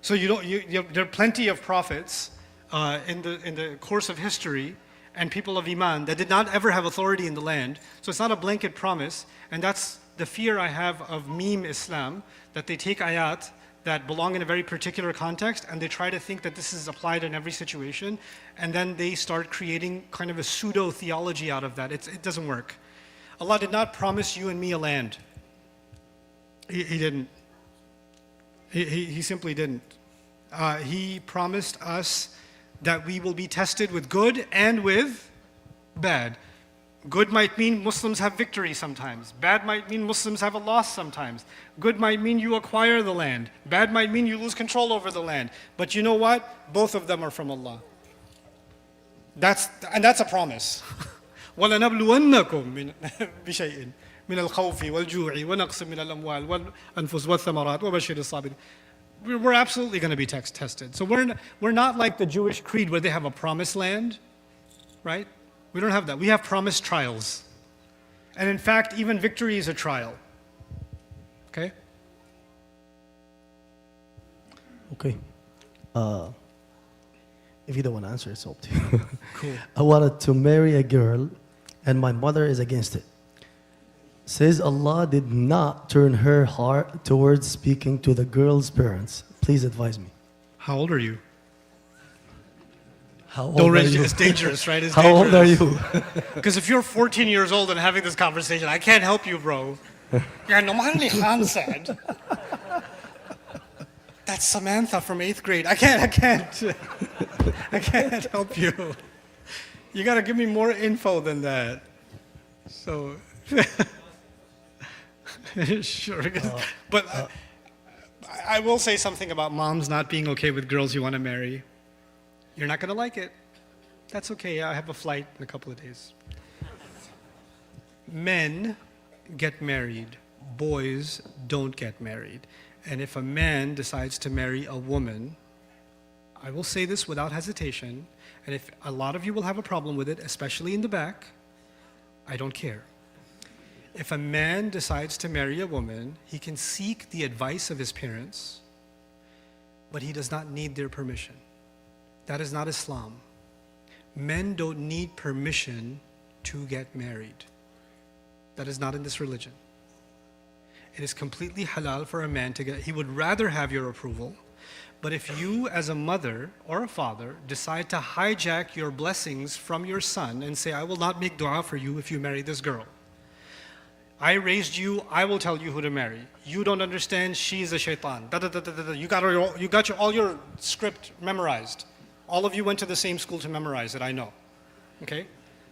So there are plenty of prophets in the course of history and people of iman that did not ever have authority in the land. So it's not a blanket promise, and that's the fear I have of meme Islam, that they take ayat that belong in a very particular context and they try to think that this is applied in every situation, and then they start creating kind of a pseudo theology out of that. It doesn't work. Allah did not promise you and me a land. He didn't. He simply didn't. He promised us that we will be tested with good and with bad. Good might mean Muslims have victory sometimes. Bad might mean Muslims have a loss sometimes. Good might mean you acquire the land. Bad might mean you lose control over the land. But you know what? Both of them are from Allah. That's a promise. وَلَنَبْلُوَنَّكُمْ بِشَيْءٍ مِنَ الْخَوْفِ وَالْجُوعِ وَنَقْصٍ مِنَ الْأَمْوَالِ وَالْأَنفُسِ وَالثَّمَرَاتِ وَبَشِّرِ الصَّابِرِينَ. We're absolutely going to be tested. So we're not like the Jewish creed where they have a promised land, right? We don't have that. We have promised trials. And in fact, even victory is a trial. Okay? Okay. If you don't want to answer, it's up to you. Cool. I wanted to marry a girl and my mother is against it. Says Allah did not turn her heart towards speaking to the girl's parents. Please advise me. How old are you? How old Don't are raise you? It's dangerous, right? It's How dangerous. old are you? Because if you're 14 years old and having this conversation, I can't help you, bro. Yeah, Nouman Ali Khan said. That's Samantha from 8th grade. I can't help you. You gotta give me more info than that. So, sure. But I will say something about moms not being okay with girls you want to marry. You're not gonna like it. That's okay. I have a flight in a couple of days. Men get married. Boys don't get married. And if a man decides to marry a woman, I will say this without hesitation, and if a lot of you will have a problem with it, especially in the back, I don't care. if a man decides to marry a woman, he can seek the advice of his parents, but he does not need their permission. That is not Islam. Men don't need permission to get married. That is not in this religion. It is completely halal for a man to get, he would rather have your approval. But if you as a mother or a father decide to hijack your blessings from your son and say, I will not make dua for you if you marry this girl. I raised you, I will tell you who to marry. You don't understand, she's a shaitan. You got all your script memorized. All of you went to the same school to memorize it, I know. Okay?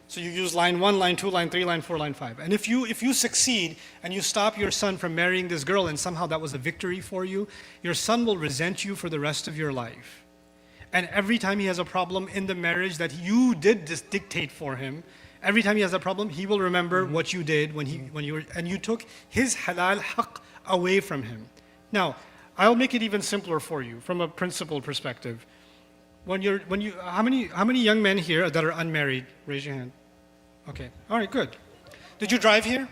So you use line 1, line 2, line 3, line 4, line 5. And if you succeed and you stop your son from marrying this girl and somehow that was a victory for you, your son will resent you for the rest of your life. And every time he has a problem in the marriage that you did dictate for him, every time he has a problem, he will remember what you did when you took his halal haqq away from him. Now, I'll make it even simpler for you from a principle perspective. How many young men here that are unmarried? Raise your hand. Okay. All right, good. Did you drive here?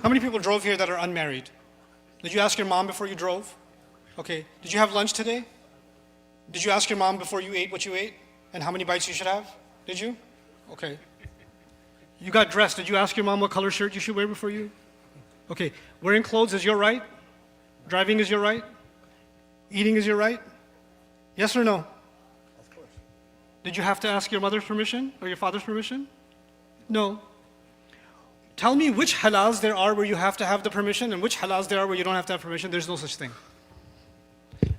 How many people drove here that are unmarried? Did you ask your mom before you drove? Okay. Did you have lunch today? Did you ask your mom before you ate what you ate? And how many bites you should have? Did you? Okay. You got dressed. Did you ask your mom what color shirt you should wear before you? Okay. Wearing clothes is your right? Driving is your right? Eating is your right? Yes or no? Did you have to ask your mother's permission or your father's permission? No. Tell me which halals there are where you have to have the permission and which halals there are where you don't have to have permission. There's no such thing.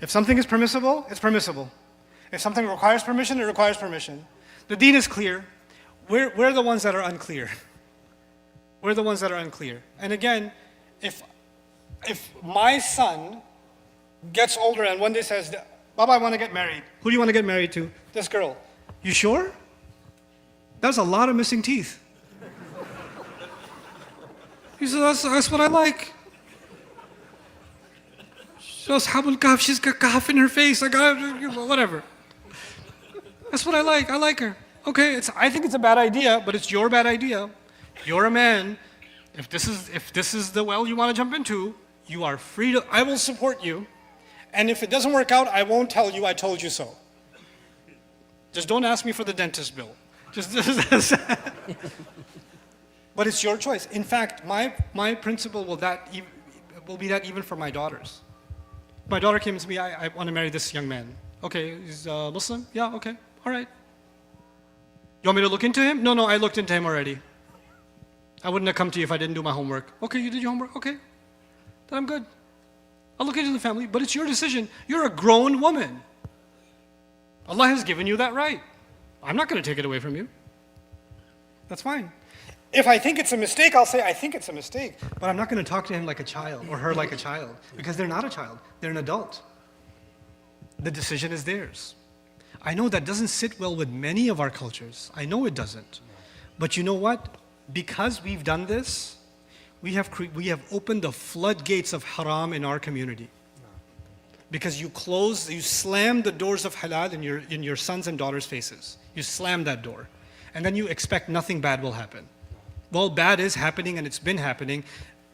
If something is permissible, it's permissible. If something requires permission, it requires permission. The deen is clear. We're the ones that are unclear. We're the ones that are unclear. And again, if my son gets older and one day says, Baba, I want to get married. Who do you want to get married to? This girl. You sure? That's a lot of missing teeth. He said, that's what I like. She's got kahf in her face. I got whatever. That's what I like. I like her. Okay, I think it's a bad idea, but it's your bad idea. You're a man. If this is the well you want to jump into, you are free to. I will support you. And if it doesn't work out, I won't tell you I told you so. Just don't ask me for the dentist bill. But it's your choice. In fact, my principle will be that even for my daughters. My daughter came to me, I want to marry this young man. Okay, he's Muslim? Yeah, okay, all right. You want me to look into him? No, I looked into him already. I wouldn't have come to you if I didn't do my homework. Okay, you did your homework? Okay, then I'm good. I'll look into the family, but it's your decision. You're a grown woman. Allah has given you that right. I'm not going to take it away from you. That's fine. If I think it's a mistake, I'll say, I think it's a mistake. But I'm not going to talk to him like a child or her like a child because they're not a child. They're an adult. The decision is theirs. I know that doesn't sit well with many of our cultures. I know it doesn't. But you know what? Because we've done this, we have opened the floodgates of haram in our community. Because you slam the doors of halal in your sons and daughters' faces. You slam that door. And then you expect nothing bad will happen. Well, bad is happening and it's been happening,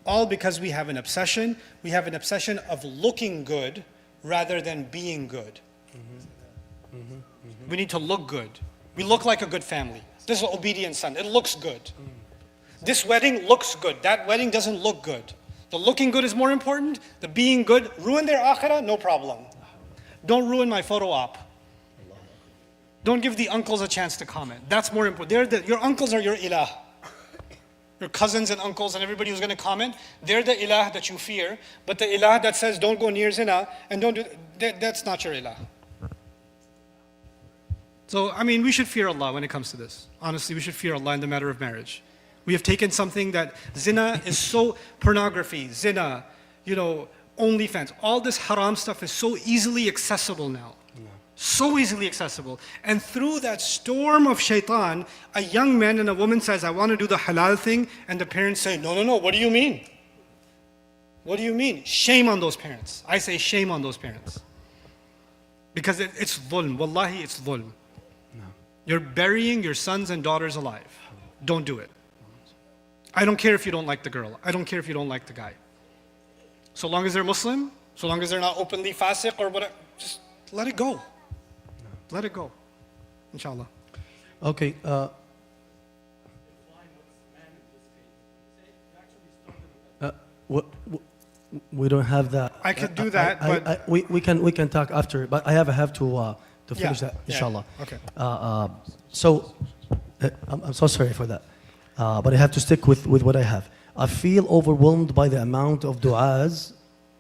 all because we have an obsession. We have an obsession of looking good rather than being good. We need to look good. We look like a good family. This is an obedient son. It looks good. This wedding looks good. That wedding doesn't look good. The looking good is more important. The being good, ruin their akhirah, no problem. Don't ruin my photo op. Don't give the uncles a chance to comment. That's more important. Your uncles are your ilah. Your cousins and uncles and everybody who's going to comment, they're the ilah that you fear. But the ilah that says don't go near zina and don't do that's not your ilah. So, we should fear Allah when it comes to this. Honestly, we should fear Allah in the matter of marriage. We have taken something that zina is so, pornography, zina, OnlyFans, all this haram stuff is so easily accessible now. So easily accessible. And through that storm of shaitan, a young man and a woman says, I want to do the halal thing, and the parents say, no, what do you mean? What do you mean? Shame on those parents. I say shame on those parents. Because it's dhulm. Wallahi, it's dhulm. You're burying your sons and daughters alive. Don't do it. I don't care if you don't like the girl. I don't care if you don't like the guy. So long as they're Muslim, so long as they're not openly fasiq or whatever, just let it go. Let it go. Inshallah. Okay. We don't have that. I could do that, but we can talk after. But I have to finish that, inshallah. Okay. So I'm so sorry for that, but I have to stick with what I have. I feel overwhelmed by the amount of du'as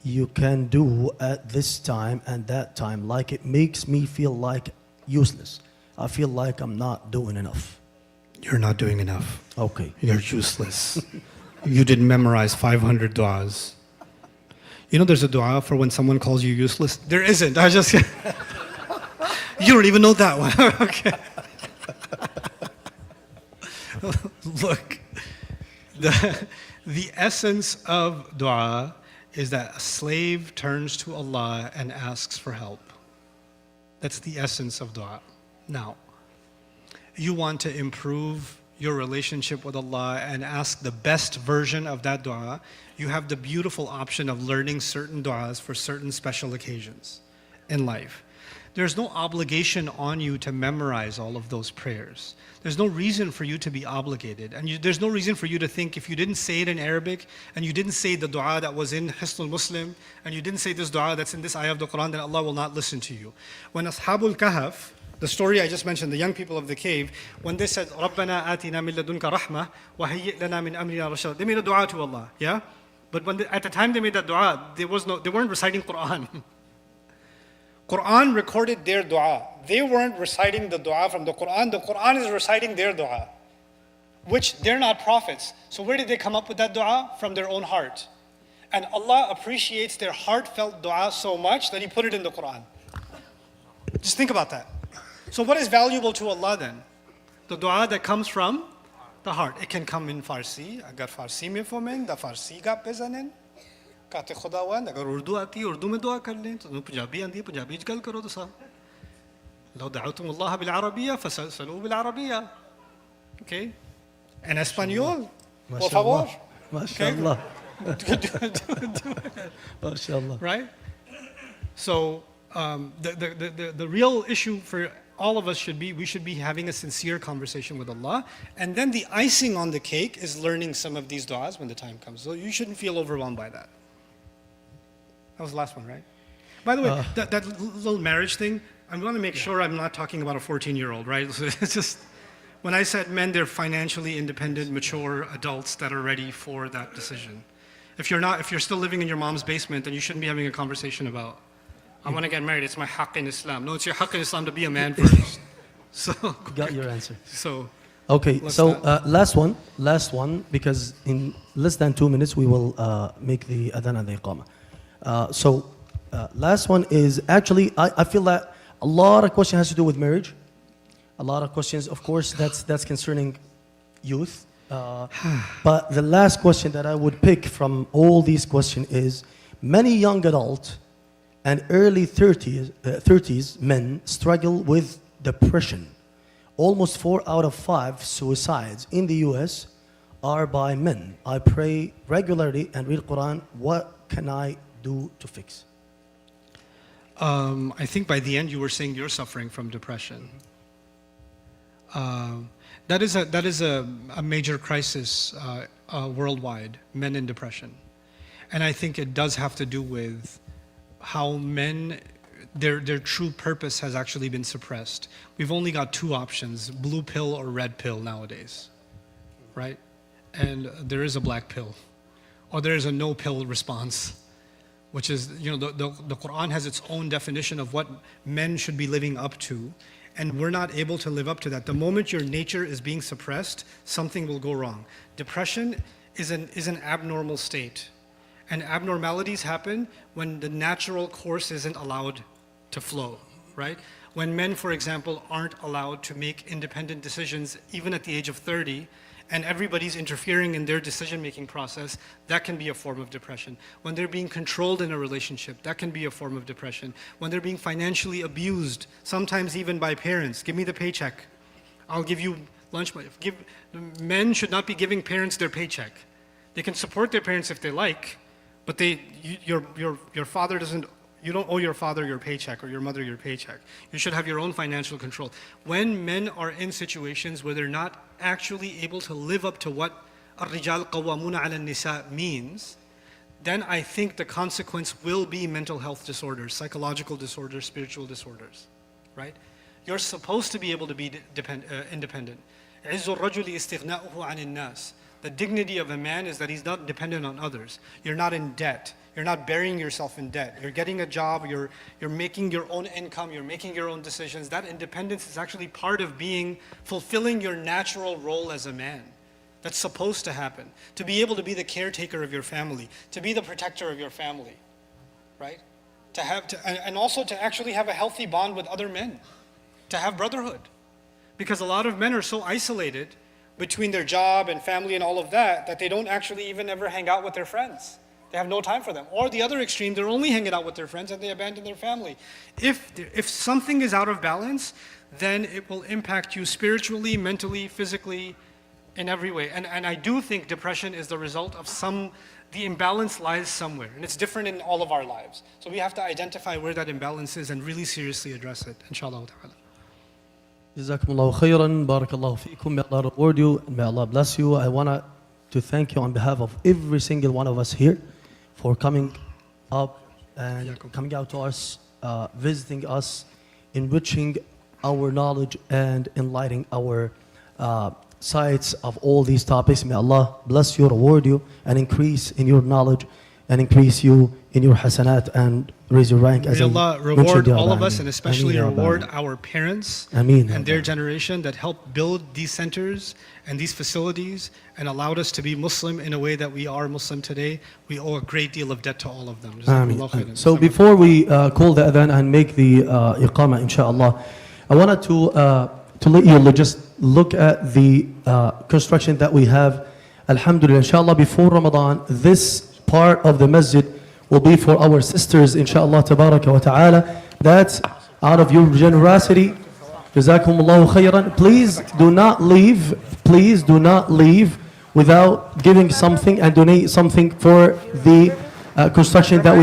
you can do at this time and that time. Like it makes me feel like useless. I feel like I'm not doing enough. You're not doing enough. Okay. You're useless. You didn't memorize 500 du'as. You know there's a du'a for when someone calls you useless? There isn't. I just... You don't even know that one. Okay. Look, the essence of du'a is that a slave turns to Allah and asks for help. That's the essence of du'a. Now, you want to improve your relationship with Allah and ask the best version of that du'a, you have the beautiful option of learning certain du'as for certain special occasions in life. There's no obligation on you to memorize all of those prayers. There's no reason for you to be obligated. And there's no reason for you to think if you didn't say it in Arabic, and you didn't say the dua that was in Hisnul Muslim, and you didn't say this dua that's in this ayah of the Quran, then Allah will not listen to you. When Ashabul Kahf, the story I just mentioned, the young people of the cave, when they said, رَبَّنَا آتِنَا مِن لَدُنْكَ رَحْمَةً وَهَيِّئْ لَنَا مِنْ أَمْرِنَا رَشَدًا, they made a dua to Allah, yeah? But at the time they made that dua, they weren't reciting Quran. Quran recorded their dua. They weren't reciting the dua from the Quran. The Quran is reciting their dua, which they're not prophets. So where did they come up with that dua? From their own heart. And Allah appreciates their heartfelt dua so much that He put it in the Quran. Just think about that. So what is valuable to Allah then? The dua that comes from the heart. It can come in Farsi. Agar Farsi mein fomen, da Farsi ga bezanen. कहते खुदावंद अगर उर्दू आती है उर्दू में दुआ कर लें तो पंजाबी आती है पंजाबी च गल करो तो साहब لو دعوتم الله بالعربية فسألوا بالعربية. Okay, en español, por favor. MashaAllah. MashaAllah. Right. So the real issue for all of us should be, we should be having a sincere conversation with Allah, and then the icing on the cake is learning some of these du'as when the time comes. So you shouldn't feel overwhelmed by that. That was the last one, right? By the way, that little marriage thing, I'm going to make sure I'm not talking about a 14-year-old, right? So it's just, when I said men, they're financially independent, mature adults that are ready for that decision. If you're still living in your mom's basement, then you shouldn't be having a conversation about, I want to get married, it's my haqq in Islam. No, it's your haqq in Islam to be a man first. So, Got your answer. So, okay, so last one, because in less than 2 minutes we will make the adhan and the iqamah. Last one is actually, I feel that a lot of questions has to do with marriage. A lot of questions, of course, that's concerning youth. But the last question that I would pick from all these questions is, many young adults and early 30s men struggle with depression. Almost 4 out of 5 suicides in the US are by men. I pray regularly and read Quran. What can I do to fix? I think by the end you were saying you're suffering from depression. That is a major crisis worldwide, men in depression. And I think it does have to do with how men, their true purpose has actually been suppressed. We've only got 2 options, blue pill or red pill nowadays, right? And there is a black pill, or there is a no pill response, which is, the Quran has its own definition of what men should be living up to, and we're not able to live up to that. The moment your nature is being suppressed, something will go wrong. Depression is an abnormal state, and abnormalities happen when the natural course isn't allowed to flow, right? When men, for example, aren't allowed to make independent decisions even at the age of 30, and everybody's interfering in their decision-making process, that can be a form of depression. When they're being controlled in a relationship, that can be a form of depression. When they're being financially abused, sometimes even by parents, give me the paycheck, I'll give you lunch money. Men should not be giving parents their paycheck. They can support their parents if they like, but your father doesn't. You don't owe your father your paycheck or your mother your paycheck. You should have your own financial control. When men are in situations where they're not actually able to live up to what الرجال قوامون على النساء means, then I think the consequence will be mental health disorders, psychological disorders, spiritual disorders, right? You're supposed to be able to be independent. عز الرجل استغناؤه عن الناس. The dignity of a man is that he's not dependent on others. You're not in debt. You're not burying yourself in debt. You're getting a job, you're making your own income, you're making your own decisions. That independence is actually part of fulfilling your natural role as a man. That's supposed to happen. To be able to be the caretaker of your family, to be the protector of your family, right? And also to actually have a healthy bond with other men, to have brotherhood. Because a lot of men are so isolated between their job and family and all of that, that they don't actually even ever hang out with their friends. They have no time for them. Or the other extreme, they're only hanging out with their friends and they abandon their family. If something is out of balance, then it will impact you spiritually, mentally, physically, in every way. And I do think depression is the result of the imbalance lies somewhere. And it's different in all of our lives. So we have to identify where that imbalance is and really seriously address it, inshallah ta'ala. Jazakumullahu khairan, barakallahu feekum. May Allah reward you and may Allah bless you. I want to thank you on behalf of every single one of us here for coming up and coming out to us, visiting us, enriching our knowledge and enlightening our sides of all these topics. May Allah bless you, reward you, and increase in your knowledge and increase you in your hasanat and raise your rank. May Allah reward all of us and especially reward our parents and their generation that helped build these centers and these facilities and allowed us to be Muslim in a way that we are Muslim today. We owe a great deal of debt to all of them. So before we call the adhan and make the iqamah, inshallah, I wanted to let you just look at the construction that we have. Alhamdulillah, inshallah, before Ramadan, this part of the masjid will be for our sisters, inshallah, tabaraka wa ta'ala. That's out of your generosity. Jazakumullahu khairan. Please do not leave without giving something and donate something for the construction that we